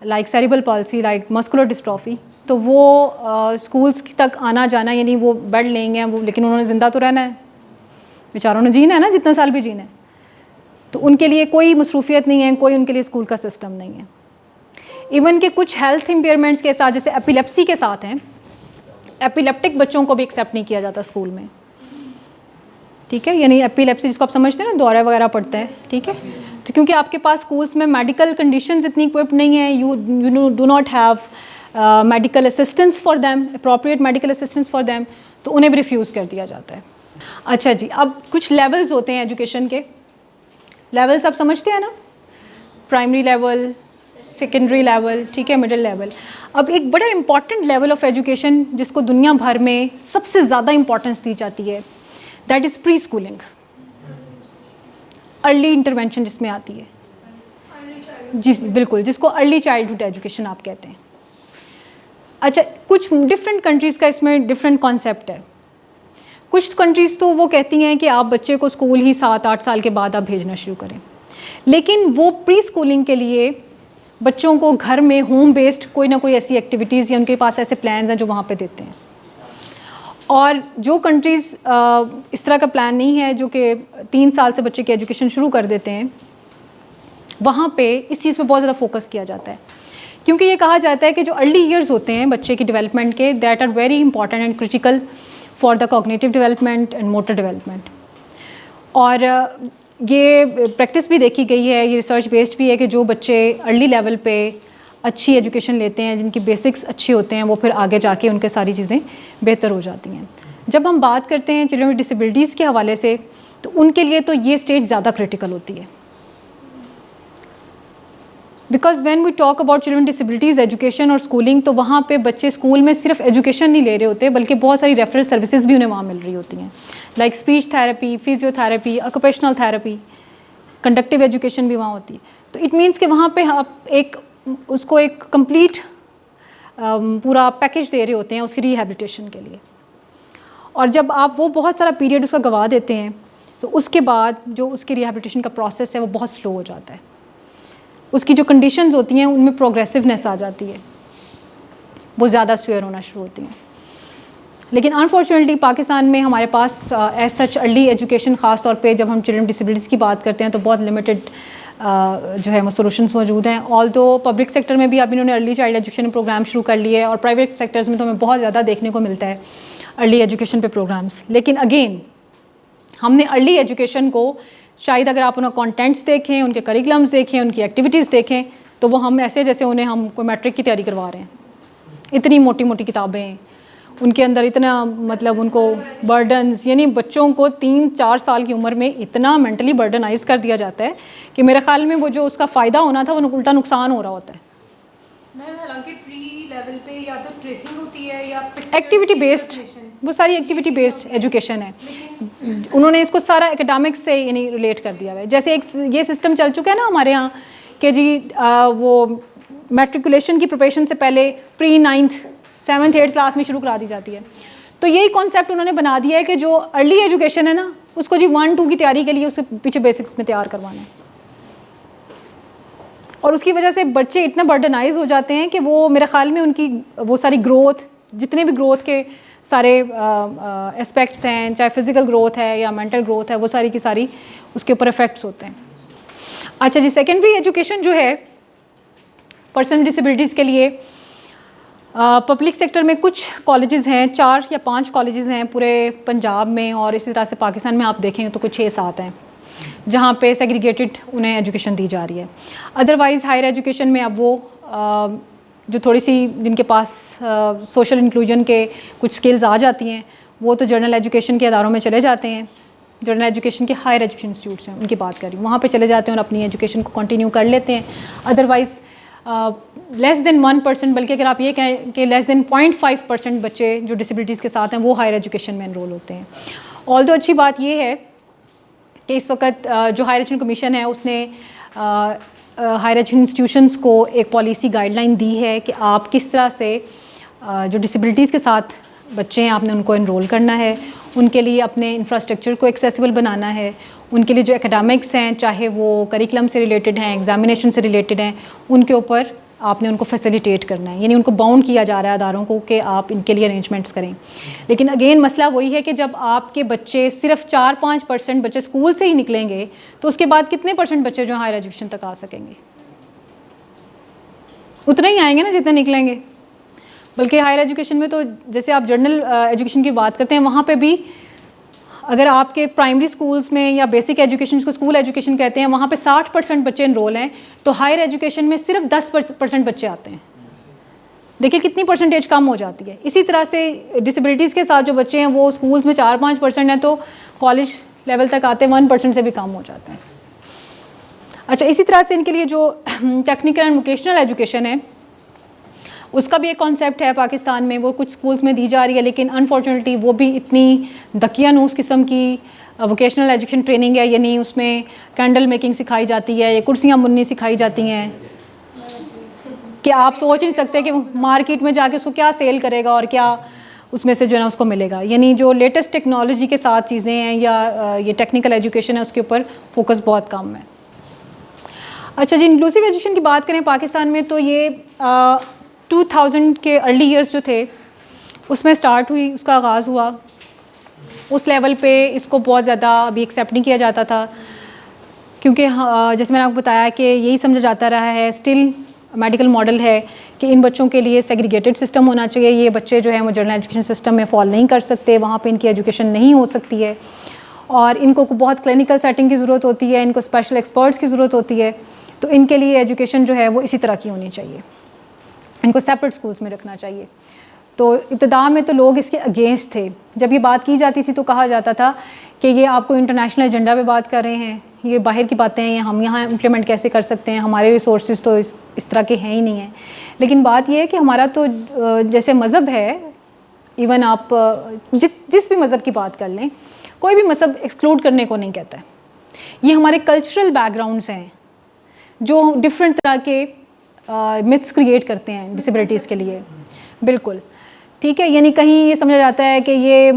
like cerebral palsy, like muscular dystrophy. तो वो स्कूल्स तक आना जाना, यानी वो बेड लेइंग है वो, लेकिन उन्होंने ज़िंदा तो रहना है, बेचारों ने जीना है ना, जितना साल भी जीना है, तो उनके लिए कोई मसरूफियत नहीं है, कोई उनके लिए स्कूल का सिस्टम नहीं है। इवन के कुछ हेल्थ इम्पेयरमेंट्स के साथ, जैसे एपिलेप्सी के साथ हैं, एपिलेप्टिक बच्चों को भी एक्सेप्ट नहीं किया जाता स्कूल में, ठीक है। यानी एपिलेप्सी जिसको आप समझते हैं ना, दौरा वगैरह पड़ता है, ठीक है। तो क्योंकि आपके पास स्कूल्स में मेडिकल कंडीशंस इतनी इक्विप्ड नहीं है, you do not have medical assistance for them, appropriate medical assistance for them, तो उन्हें भी रिफ्यूज़ कर दिया जाता है। अच्छा जी, अब कुछ लेवल्स होते हैं एजुकेशन के। लेवल्स आप समझते हैं ना, प्राइमरी लेवल, सेकेंडरी लेवल, ठीक है, मिडिल लेवल। अब एक बड़ा इंपॉर्टेंट लेवल ऑफ एजुकेशन जिसको दुनिया भर में सबसे ज़्यादा इंपॉर्टेंस दी जाती है, that is pre schooling, early intervention जिसमें आती है, जी बिल्कुल, जिसको अर्ली चाइल्डहुड एजुकेशन आप कहते हैं। अच्छा, कुछ डिफरेंट कंट्रीज़ का इसमें डिफरेंट कॉन्सेप्ट है। कुछ कंट्रीज़ तो वो कहती हैं कि आप बच्चे को स्कूल ही 7-8 साल के बाद आप भेजना शुरू करें, लेकिन वो प्री स्कूलिंग के लिए बच्चों को घर में होम बेस्ड कोई ना कोई ऐसी एक्टिविटीज़ या उनके पास ऐसे प्लान्स हैं जो वहाँ पे देते हैं। और जो कंट्रीज़ इस तरह का प्लान नहीं है, जो कि 3 साल से बच्चे की एजुकेशन शुरू कर देते हैं, वहाँ पे इस चीज़ पे बहुत ज़्यादा फोकस किया जाता है, क्योंकि ये कहा जाता है कि जो अर्ली ईयर्स होते हैं बच्चे की डेवलपमेंट के, that are very important and critical for the cognitive development and motor development. और ये प्रैक्टिस भी देखी गई है, ये रिसर्च बेस्ड भी है कि जो बच्चे अर्ली लेवल पे अच्छी एजुकेशन लेते हैं, जिनकी बेसिक्स अच्छे होते हैं, वो फिर आगे जाके उनके सारी चीज़ें बेहतर हो जाती हैं। जब हम बात करते हैं चिल्ड्रन विद डिसेबिलिटीज़ के हवाले से, तो उनके लिए तो ये स्टेज ज़्यादा क्रिटिकल होती है, because when we talk about children disabilities education और स्कूलिंग, तो वहाँ पे बच्चे स्कूल में सिर्फ एजुकेशन नहीं ले रहे होते, बल्कि बहुत सारी रेफरल सर्विसेज भी उन्हें वहाँ मिल रही होती हैं, like speech therapy, physiotherapy, occupational therapy, conductive education भी वहाँ होती है। तो इट मीन्स कि वहाँ पे आप उसको एक कंप्लीट पूरा पैकेज दे रहे होते हैं उसकी रिहैबिलिटेशन के लिए। और जब आप वो बहुत सारा पीरियड उसका गवा देते हैं, तो उसके बाद जो उसकी रिहैबिलिटेशन का प्रोसेस है वो बहुत स्लो हो जाता है। उसकी जो कंडीशंस होती हैं उनमें प्रोग्रेसिवनेस आ जाती है, वो ज़्यादा स्वेयर होना शुरू होती हैं। लेकिन अनफॉर्चुनेटली पाकिस्तान में हमारे पास एज सच अर्ली एजुकेशन, ख़ास तौर पे जब हम चिल्ड्रन डिसेबिलिटीज़ की बात करते हैं, तो बहुत लिमिटेड जो है वो सोल्यूशंस मौजूद हैं। ऑल्दो पब्लिक सेक्टर में भी अब इन्होंने अर्ली चाइल्ड एजुकेशन प्रोग्राम शुरू कर लिए, और प्राइवेट सेक्टर्स में तो हमें बहुत ज़्यादा देखने को मिलता है अर्ली एजुकेशन पे प्रोग्राम्स। लेकिन अगेन हमने अर्ली एजुकेशन को शायद अगर आप उनका कॉन्टेंट्स देखें, उनके करिकुलम्स देखें, उनकी एक्टिविटीज़ देखें, तो वो हम ऐसे जैसे उन्हें हम कोई मैट्रिक की तैयारी करवा रहे हैं। इतनी मोटी मोटी किताबें, उनके अंदर इतना मतलब उनको बर्डन्स, यानी बच्चों को 3-4 साल की उम्र में इतना मेंटली बर्डनाइज कर दिया जाता है कि मेरे ख्याल में वो जो उसका फ़ायदा होना था वो उल्टा नुकसान हो रहा होता है। मैम हालांकि प्री लेवल पे या तो ट्रेसिंग होती है या एक्टिविटी बेस्ड, वो सारी एक्टिविटी बेस्ड एजुकेशन है। उन्होंने इसको सारा एकेडमिक्स से यानी रिलेट कर दिया है। जैसे एक ये सिस्टम चल चुका है ना हमारे यहाँ कि जी वो मैट्रिकुलेशन की प्रिपरेशन से पहले pre 9th 7th 8th class में शुरू करा दी जाती है। तो यही कॉन्सेप्ट उन्होंने बना दिया है कि जो अर्ली एजुकेशन है ना, उसको जी 1-2 की तैयारी के लिए उसके पीछे बेसिक्स में तैयार करवाना है। और उसकी वजह से बच्चे इतने बर्डनाइज हो जाते हैं कि वो मेरे ख्याल में उनकी वो सारी ग्रोथ, जितने भी ग्रोथ के सारे एस्पेक्ट्स हैं, चाहे फिज़िकल ग्रोथ है या मेंटल ग्रोथ है, वो सारी की सारी उसके ऊपर इफ़ेक्ट्स होते हैं। अच्छा जी, सेकेंडरी एजुकेशन जो है पर्सन विद डिसेबिलिटीज़ के लिए पब्लिक सेक्टर में कुछ कॉलेजेस हैं, 4 या 5 कॉलेजेस हैं पूरे पंजाब में, और इसी तरह से पाकिस्तान में आप देखेंगे तो कुछ 6-7 हैं जहाँ पे सेग्रीगेटेड उन्हें एजुकेशन दी जा रही है। अदरवाइज़ हायर एजुकेशन में अब वो जो थोड़ी सी जिनके पास सोशल इंक्लूजन के कुछ स्किल्स आ जाती हैं, वो तो जनरल एजुकेशन के इदारों में चले जाते हैं। जनरल एजुकेशन के हायर एजुकेशन इंस्टीट्यूट्स हैं, उनकी बात कर रही हूँ, वहाँ पे चले जाते हैं और अपनी एजुकेशन को कंटिन्यू कर लेते हैं। अदरवाइज़ लेस देन 1%, बल्कि अगर आप ये कहें कि लेस देन 0.5% बच्चे जो डिसेबिलिटीज़ के साथ हैं वो हायर एजुकेशन में एनरोल होते हैं। ऑल्दो अच्छी बात ये है कि इस वक्त जो हायर एजुकेशन कमीशन है उसने हायर एजुकेशन इंस्टीट्यूशंस को एक पॉलिसी गाइडलाइन दी है कि आप किस तरह से जो डिसेबिलिटीज़ के साथ बच्चे हैं आपने उनको एनरोल करना है, उनके लिए अपने इंफ्रास्ट्रक्चर को एक्सेसिबल बनाना है, उनके लिए जो एकेडमिक्स हैं चाहे वो करिकुलम से रिलेटेड हैं, एग्जामिनेशन से रिलेटेड हैं, उनके ऊपर आपने उनको फैसिलिटेट करना है, यानी उनको बाउंड किया जा रहा है अदारों को कि आप इनके लिए अरेंजमेंट्स करें। लेकिन अगेन मसला वही है कि जब आपके बच्चे सिर्फ 4-5% बच्चे स्कूल से ही निकलेंगे तो उसके बाद कितने % बच्चे जो हायर एजुकेशन तक आ सकेंगे? उतना ही आएंगे ना जितने निकलेंगे। बल्कि हायर एजुकेशन में तो जैसे आप जनरल एजुकेशन की बात करते हैं, वहाँ पे भी अगर आपके प्राइमरी स्कूल्स में या बेसिक एजुकेशन को स्कूल एजुकेशन कहते हैं, वहाँ पे 60% बच्चे इनरोल हैं, तो हायर एजुकेशन में सिर्फ 10% बच्चे आते हैं। देखिए कितनी परसेंटेज कम हो जाती है। इसी तरह से डिसेबिलिटीज़ के साथ जो बच्चे हैं वो स्कूल्स में 4-5% हैं, तो कॉलेज लेवल तक आते 1% से भी कम हो जाते हैं। अच्छा, इसी तरह से इनके लिए जो टेक्निकल एंड वोकेशनल एजुकेशन है उसका भी एक कॉन्सेप्ट है पाकिस्तान में, वो कुछ स्कूल्स में दी जा रही है, लेकिन अनफॉर्चुनेटली वो भी इतनी दकियानूस किस्म की वोकेशनल एजुकेशन ट्रेनिंग है, यानी उसमें कैंडल मेकिंग सिखाई जाती है या कुर्सियाँ बुननी सिखाई जाती हैं। कि आप सोच नहीं सकते कि मार्केट में जाके उसको क्या सेल करेगा और क्या उसमें से जो है ना उसको मिलेगा। यानी जो लेटेस्ट टेक्नोलॉजी के साथ चीज़ें हैं या ये टेक्निकल एजुकेशन है उसके ऊपर फोकस बहुत कम है। अच्छा जी, इंक्लूसिव एजुकेशन की बात करें पाकिस्तान में तो ये 2000 के अर्ली ईयर्स जो थे उसमें स्टार्ट हुई, उसका आगाज़ हुआ। उस लेवल पे इसको बहुत ज़्यादा अभी एक्सेप्ट नहीं किया जाता था क्योंकि जैसे मैंने आपको बताया कि यही समझा जाता रहा है, स्टिल मेडिकल मॉडल है कि इन बच्चों के लिए सेग्रीगेटेड सिस्टम होना चाहिए। ये बच्चे जो है वो जनरल एजुकेशन सिस्टम में फॉल नहीं कर सकते, वहाँ पे इनकी एजुकेशन नहीं हो सकती है और इनको बहुत क्लिनिकल सेटिंग की ज़रूरत होती है, इनको स्पेशल एक्सपर्ट्स की ज़रूरत होती है। तो इनके लिए एजुकेशन जो है वो इसी तरह की होनी चाहिए, इनको सेपरेट स्कूल्स में रखना चाहिए। तो इब्तिदा में तो लोग इसके अगेंस्ट थे। जब ये बात की जाती थी तो कहा जाता था कि ये आपको इंटरनेशनल एजेंडा पे बात कर रहे हैं, ये बाहर की बातें हैं, हम यहाँ इम्प्लीमेंट कैसे कर सकते हैं, हमारे रिसोर्सेज तो इस तरह के हैं ही नहीं हैं। लेकिन बात ये है कि हमारा तो जैसे मज़हब है, इवन आप जिस भी मज़हब की बात कर लें, कोई भी मज़हब एक्सक्लूड करने को नहीं कहता है। ये हमारे कल्चरल बैकग्राउंड्स हैं जो डिफरेंट तरह के मिथ्स क्रिएट करते हैं डिसेबिलिटीज़ के लिए। बिल्कुल ठीक है, यानी कहीं ये समझा जाता है कि ये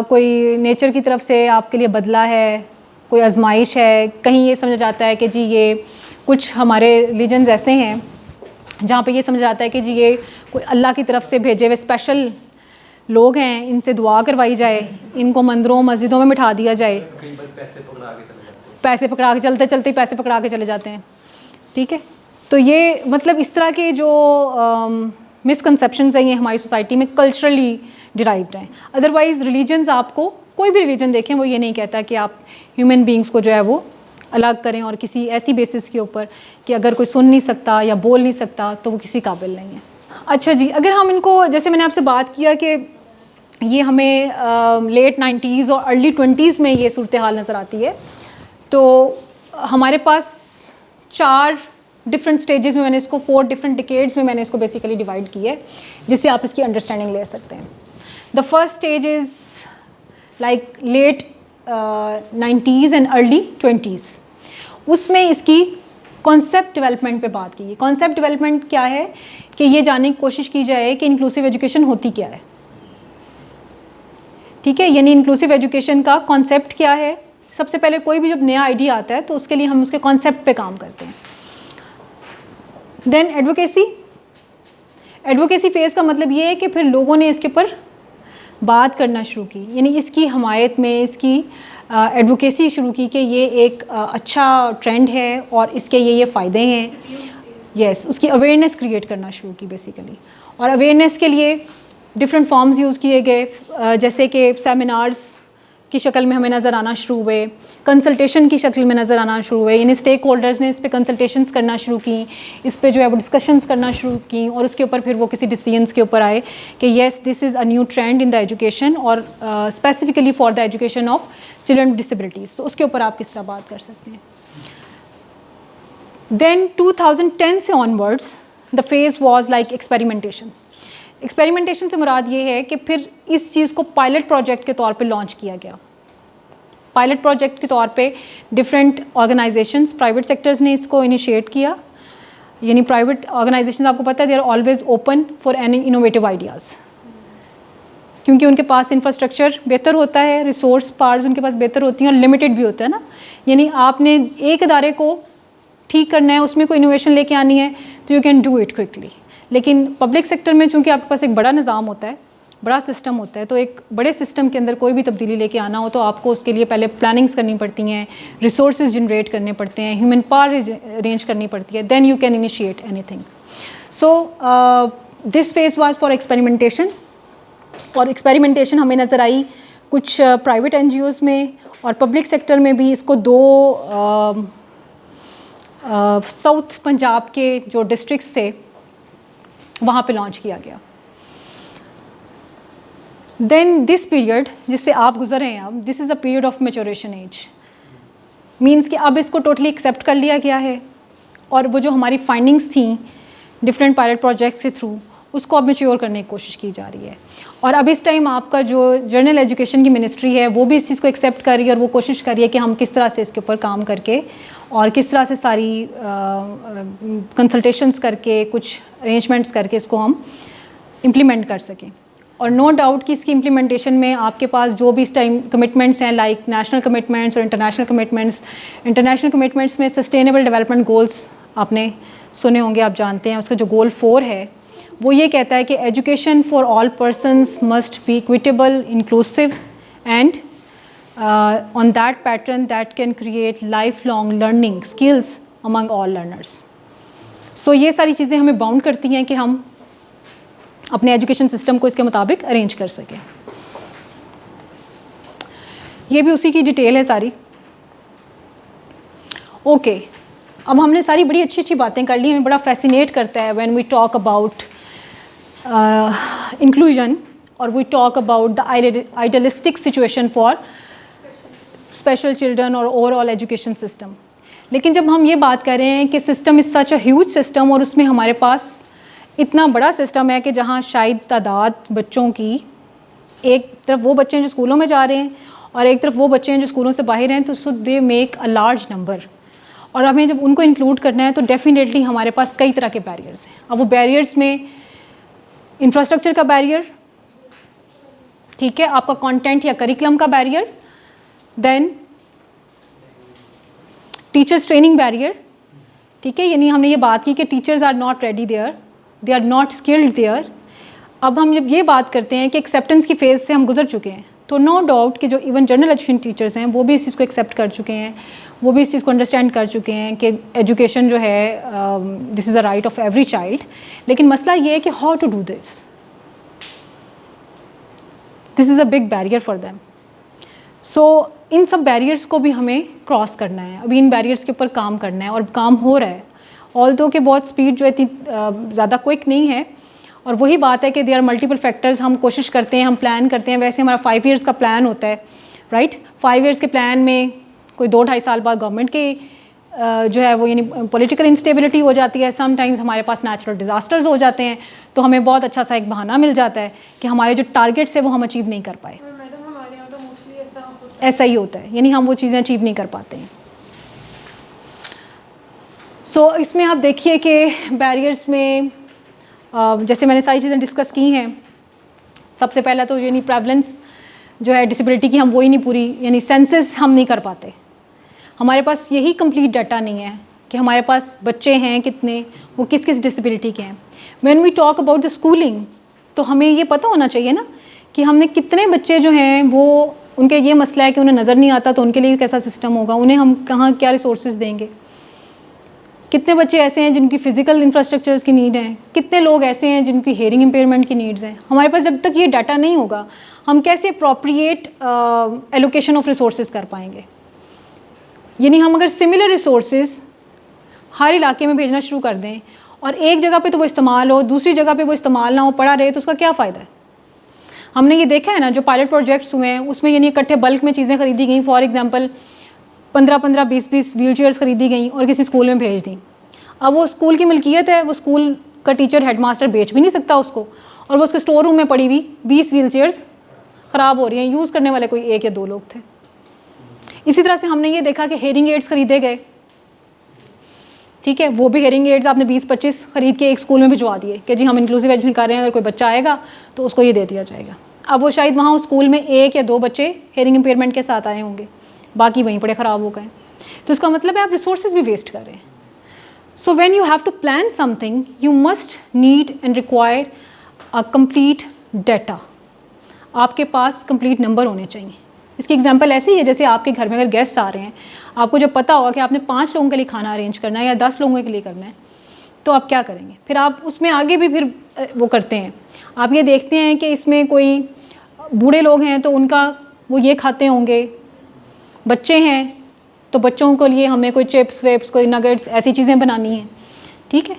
कोई नेचर की तरफ से आपके लिए बदला है, कोई आजमाइश है। कहीं ये समझा जाता है कि जी ये कुछ हमारे रिलीजन्स ऐसे हैं जहाँ पे ये समझा जाता है कि जी ये कोई अल्लाह की तरफ से भेजे हुए स्पेशल लोग हैं, इनसे दुआ करवाई जाए, इनको मंदिरों मस्जिदों में बिठा दिया जाए। पैसे पकड़ा के चलते चलते पैसे पकड़ा के चले जाते हैं। ठीक है, तो ये मतलब इस तरह के जो मिसकंसेप्शंस हैं ये हमारी सोसाइटी में कल्चरली डिराइव्ड हैं। अदरवाइज़ रिलीजन्स, आपको कोई भी रिलीजन देखें वो ये नहीं कहता कि आप ह्यूमन बींग्स को जो है वो अलग करें और किसी ऐसी बेसिस के ऊपर कि अगर कोई सुन नहीं सकता या बोल नहीं सकता तो वो किसी काबिल नहीं है। अच्छा जी, अगर हम इनको, जैसे मैंने आपसे बात किया कि ये हमें लेट 90s और अर्ली 20s में ये सूरत हाल नज़र आती है, तो हमारे पास 4 डिफरेंट स्टेजेस में, मैंने इसको 4 डिफरेंट डिकेड्स में मैंने इसको बेसिकली डिवाइड किया है जिससे आप इसकी अंडरस्टैंडिंग ले सकते हैं। The first stage is like late 90s and early 20s। उसमें इसकी कॉन्सेप्ट डेवलपमेंट पे बात की। कॉन्सेप्ट डेवलपमेंट क्या है कि ये जानने की कोशिश की जाए कि इंक्लूसिव एजुकेशन होती क्या है। ठीक है, यानी इंक्लूसिव एजुकेशन का कॉन्सेप्ट क्या है। सबसे पहले कोई भी जब नया आइडिया आता है तो उसके लिए हम उसके कॉन्सेप्ट पे काम करते हैं। Then advocacy. एडवोकेसी फेज़ का मतलब ये है कि फिर लोगों ने इसके ऊपर बात करना शुरू की, यानी इसकी हमायत में इसकी एडवोकेसी शुरू की कि ये एक अच्छा ट्रेंड है और इसके ये फ़ायदे हैं। यस, उसकी अवेयरनेस क्रिएट करना शुरू की बेसिकली। और अवेयरनेस के लिए डिफरेंट फॉर्म्स यूज़ किए गए, जैसे कि सेमिनार्स की शक्ल में हमें नज़र आना शुरू हुए, कंसल्टेशन की शक्ल में नज़र आना शुरू हुए, यानी स्टेक होल्डर्स ने इस पे कंसल्टेशंस करना शुरू की, इस पे जो है वो डिस्कशंस करना शुरू की और उसके ऊपर फिर वो किसी डिसीजंस के ऊपर आए कि yes this is a new trend in the education और specifically for the education of children with disabilities. तो उसके ऊपर आप किस तरह बात कर सकते हैं। देन 2010 से onwards the phase was like experimentation. Experimentation से मुराद ये है कि फिर इस चीज़ को पायलट प्रोजेक्ट के तौर पे लॉन्च किया गया। पायलट प्रोजेक्ट के तौर पे डिफरेंट ऑर्गेनाइजेशंस, प्राइवेट सेक्टर्स ने इसको इनिशिएट किया। यानी प्राइवेट ऑर्गेनाइजेशंस, आपको पता है, they are always open for any innovative ideas, क्योंकि उनके पास इंफ्रास्ट्रक्चर बेहतर होता है, रिसोर्स पार्ट्स उनके पास बेहतर होती हैं और लिमिटेड भी होता है ना। यानी आपने एक इदारे को ठीक करना है, उसमें कोई इनोवेशन लेके आनी है तो you can do it quickly. लेकिन पब्लिक सेक्टर में चूँकि आपके पास एक बड़ा निज़ाम होता है, बड़ा सिस्टम होता है, तो एक बड़े सिस्टम के अंदर कोई भी तब्दीली लेके आना हो तो आपको उसके लिए पहले प्लानिंग्स करनी पड़ती हैं, रिसोर्सेज जनरेट करने पड़ते हैं, ह्यूमन पावर अरेंज करनी पड़ती है, then you can initiate anything. So this phase was for experimentation. और एक्सपेरिमेंटेशन हमें नज़र आई कुछ प्राइवेट NGOs में और पब्लिक सेक्टर में भी। इसको 2 साउथ पंजाब के जो डिस्ट्रिक्ट्स थे वहाँ पे लॉन्च किया गया। देन दिस पीरियड जिससे आप गुजर रहे हैं अब, this is a period of maturation age. Means कि अब इसको टोटली एक्सेप्ट कर लिया गया है और वो जो हमारी फाइंडिंग्स थी डिफरेंट पायलट प्रोजेक्ट के थ्रू, उसको अब मैच्योर करने की कोशिश की जा रही है। और अब इस टाइम आपका जो जनरल एजुकेशन की मिनिस्ट्री है वो भी इस चीज़ को एक्सेप्ट कर रही है और वो कोशिश कर रही है कि हम किस तरह से इसके ऊपर काम करके और किस तरह से सारी कंसल्टेशंस करके कुछ अरेंजमेंट्स करके इसको हम इम्प्लीमेंट कर सकें। और नो डाउट कि इसकी इम्प्लीमेंटेशन में आपके पास जो भी इस टाइम कमिटमेंट्स हैं, लाइक नेशनल कमिटमेंट्स और इंटरनेशनल कमिटमेंट्स में सस्टेनेबल डेवलपमेंट गोल्स आपने सुने होंगे, आप जानते हैं। उसका जो गोल 4 है वो ये कहता है कि education for all persons must be equitable, inclusive and on that pattern that can create life long learning skills among all learners. So ये सारी चीज़ें हमें बाउंड करती हैं कि हम अपने एजुकेशन सिस्टम को इसके मुताबिक अरेंज कर सकें। ये भी उसी की डिटेल है सारी। ओके, अब हमने सारी बड़ी अच्छी अच्छी बातें कर ली। हमें बड़ा फैसिनेट करता है when we talk about inclusion और we talk about the idealistic situation for special children और ओवरऑल एजुकेशन सिस्टम। लेकिन जब हम ये बात कर रहे हैं कि system is such a huge system और उसमें हमारे पास इतना बड़ा सिस्टम है कि जहाँ शायद तादाद बच्चों की, एक तरफ वो बच्चे हैं जो स्कूलों में जा रहे हैं और एक तरफ वो बच्चे हैं जो स्कूलों से बाहर हैं, तो so they make a large number. और हमें जब उनको इंक्लूड करना है तो डेफिनेटली हमारे पास कई तरह के बैरियर्स हैं। अब वो बैरियर्स में इंफ्रास्ट्रक्चर का बैरियर, ठीक है, आपका कंटेंट या करिकुलम का barrier, then teachers training barrier, ठीक है, यानी हमने ये बात की कि teachers are not ready there, they are not skilled there. अब हम जब ये बात करते हैं कि एक्सेप्टेंस की फेज़ से हम गुजर चुके हैं, तो नो डाउट कि जो इवन जनरल एजुकेशन टीचर्स हैं वो भी इस चीज़ को एक्सेप्ट कर चुके हैं, वो भी इस चीज़ को अंडरस्टैंड कर चुके हैं कि एजुकेशन जो है this is a right of every child. लेकिन मसला ये है कि how to do this is a big barrier for them. So इन सब बैरियर्स को भी हमें क्रॉस करना है, अभी इन बैरियर्स के ऊपर काम करना है और काम हो रहा है। ऑल्दो कि बहुत स्पीड जो है इतनी ज़्यादा क्विक नहीं है। और वही बात है कि देयर आर मल्टीपल फैक्टर्स। हम कोशिश करते हैं, हम प्लान करते हैं, वैसे हमारा 5 ईयर्स का प्लान होता है, राइट। 5 ईयर्स के प्लान में कोई 2-2.5 साल बाद गवर्नमेंट के जो है वो यानी पॉलिटिकल इंस्टेबिलिटी हो जाती है, समटाइम्स हमारे पास नेचुरल डिज़ास्टर्स हो जाते हैं, तो हमें बहुत अच्छा सा एक बहाना मिल जाता है कि हमारे जो टारगेट्स है वो हम अचीव नहीं कर पाए। मैडम हमारे यहाँ तो मोस्टली ऐसा ही होता है, यानी हम वो चीज़ें अचीव नहीं कर पाते हैं। सो इसमें आप देखिए कि बैरियर्स में जैसे मैंने सारी चीज़ें डिस्कस की हैं। सबसे पहला तो यानी प्रेवलेंस जो है डिसेबिलिटी की, हम वो ही नहीं पूरी यानी सेंसस हम नहीं कर पाते। हमारे पास यही कंप्लीट डाटा नहीं है कि हमारे पास बच्चे हैं कितने, वो किस किस डिसेबिलिटी के हैं। When we talk about the schooling, तो हमें ये पता होना चाहिए ना कि हमने कितने बच्चे जो हैं वो उनके ये मसला है कि उन्हें नज़र नहीं आता, तो उनके लिए कैसा सिस्टम होगा, उन्हें हम कहाँ क्या रिसोर्सेज देंगे। कितने बच्चे ऐसे हैं जिनकी फ़िज़िकल इंफ्रास्ट्रक्चर्स की नीड है, कितने लोग ऐसे हैं जिनकी हेयरिंग इम्पेयरमेंट की नीड्स हैं। हमारे पास जब तक ये डाटा नहीं होगा हम कैसे अप्रोप्रिएट एलोकेशन ऑफ रिसोर्सेज कर पाएंगे। यानी हम अगर सिमिलर रिसोर्सेज हर इलाके में भेजना शुरू कर दें और एक जगह पे तो वो इस्तेमाल हो, दूसरी जगह पे वो इस्तेमाल ना हो, पड़ा रहे, तो उसका क्या फ़ायदा है। हमने ये देखा है ना, जो पायलट प्रोजेक्ट्स हुए हैं उसमें यानी इकट्ठे बल्क में चीज़ें खरीदी गई। फॉर एग्जांपल 15-15, 20-20 व्हील चेयर्स खरीदी गई और किसी स्कूल में भेज दी। अब वो स्कूल की मिल्कियत है, वो स्कूल का टीचर हेडमास्टर बेच भी नहीं सकता उसको, और वो उसके स्टोर रूम में पड़ी हुई 20 व्हील चेयर्स ख़राब हो रही हैं। यूज़ करने वाले कोई 1 या 2 लोग थे। इसी तरह से हमने ये देखा कि हेयरिंग एड्स खरीदे गए, ठीक है, वो भी हेयरिंग एड्स आपने 20-25 खरीद के एक स्कूल में भिजवा दिए कि जी हम इंक्लूसिव एजुकेशन कर रहे हैं, अगर कोई बच्चा आएगा तो उसको ये दे दिया जाएगा। अब वो शायद वहाँ उस स्कूल में 1 या 2 बच्चे हेयरिंग इम्पेयरमेंट के साथ आए होंगे, बाकी वहीं पड़े ख़राब हो गए। तो इसका मतलब है आप रिसोर्सेज भी वेस्ट कर रहे हैं। So when you have to plan something you must need and require a complete data. आपके पास कंप्लीट नंबर होने चाहिए। इसकी एग्जांपल ऐसी है जैसे आपके घर में अगर गेस्ट आ रहे हैं, आपको जब पता होगा कि आपने 5 लोगों के लिए खाना अरेंज करना है या 10 लोगों के लिए करना है, तो आप क्या करेंगे। फिर आप उसमें आगे भी फिर वो करते हैं, आप ये देखते हैं कि इसमें कोई बूढ़े लोग हैं तो उनका वो ये खाते होंगे, बच्चे हैं तो बच्चों के लिए हमें कोई चिप्स वेप्स, कोई नगेट्स, ऐसी चीज़ें बनानी हैं, ठीक है।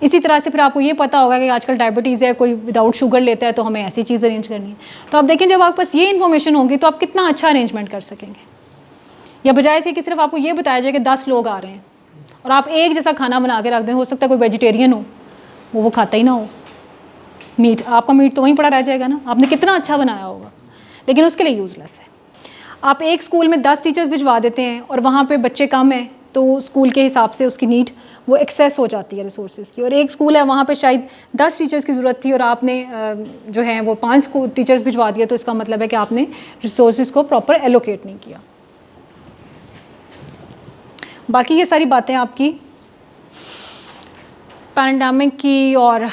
इसी तरह से फिर आपको ये पता होगा कि आजकल डायबिटीज़ है, कोई विदाउट शुगर लेता है, तो हमें ऐसी चीज़ अरेंज करनी है। तो आप देखें जब आपके पास ये इन्फॉर्मेशन होगी तो आप कितना अच्छा अरेंजमेंट कर सकेंगे। या बजाय से कि सिर्फ आपको ये बताया जाए कि 10 लोग आ रहे हैं और आप एक जैसा खाना बना के रख दें, हो सकता है कोई वेजिटेरियन हो, वो खाता ही ना हो, मीट, आपका मीट तो वहीं पड़ा रह जाएगा ना, आपने कितना अच्छा बनाया होगा, लेकिन उसके लिए यूज़लेस है। आप एक स्कूल में 10 टीचर्स भिजवा देते हैं और वहाँ पे बच्चे कम हैं, तो स्कूल के हिसाब से उसकी नीड वो एक्सेस हो जाती है रिसोर्सेज की। और एक स्कूल है वहाँ पे शायद 10 टीचर्स की ज़रूरत थी और आपने जो है वो 5 टीचर्स भिजवा दिया, तो इसका मतलब है कि आपने रिसोर्सेज को प्रॉपर एलोकेट नहीं किया। बाकी ये सारी बातें आपकी पैंडेमिक की और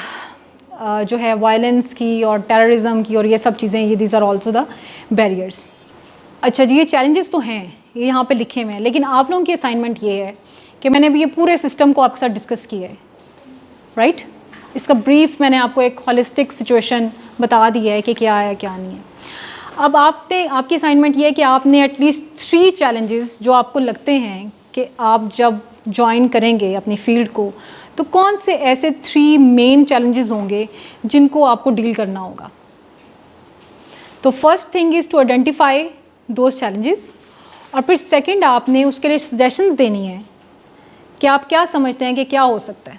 जो है वायलेंस की और टेररिज्म की और ये सब चीज़ें, ये these are also the barriers. अच्छा जी, ये चैलेंजेस तो हैं, ये यहाँ पे लिखे हुए हैं, लेकिन आप लोगों की असाइनमेंट ये है कि मैंने अभी ये पूरे सिस्टम को आपके साथ डिस्कस किया है, राइट? इसका ब्रीफ मैंने आपको एक हॉलिस्टिक सिचुएशन बता दिया है कि क्या है क्या नहीं है। अब आपकी असाइनमेंट ये है कि आपने एटलीस्ट 3 चैलेंजेस जो आपको लगते हैं कि आप जब ज्वाइन करेंगे अपनी फील्ड को, तो कौन से ऐसे 3 मेन चैलेंजेस होंगे जिनको आपको डील करना होगा। तो first thing is to identify those challenges, और फिर सेकंड आपने उसके लिए सजेशंस देनी है कि आप क्या समझते हैं कि क्या हो सकता है।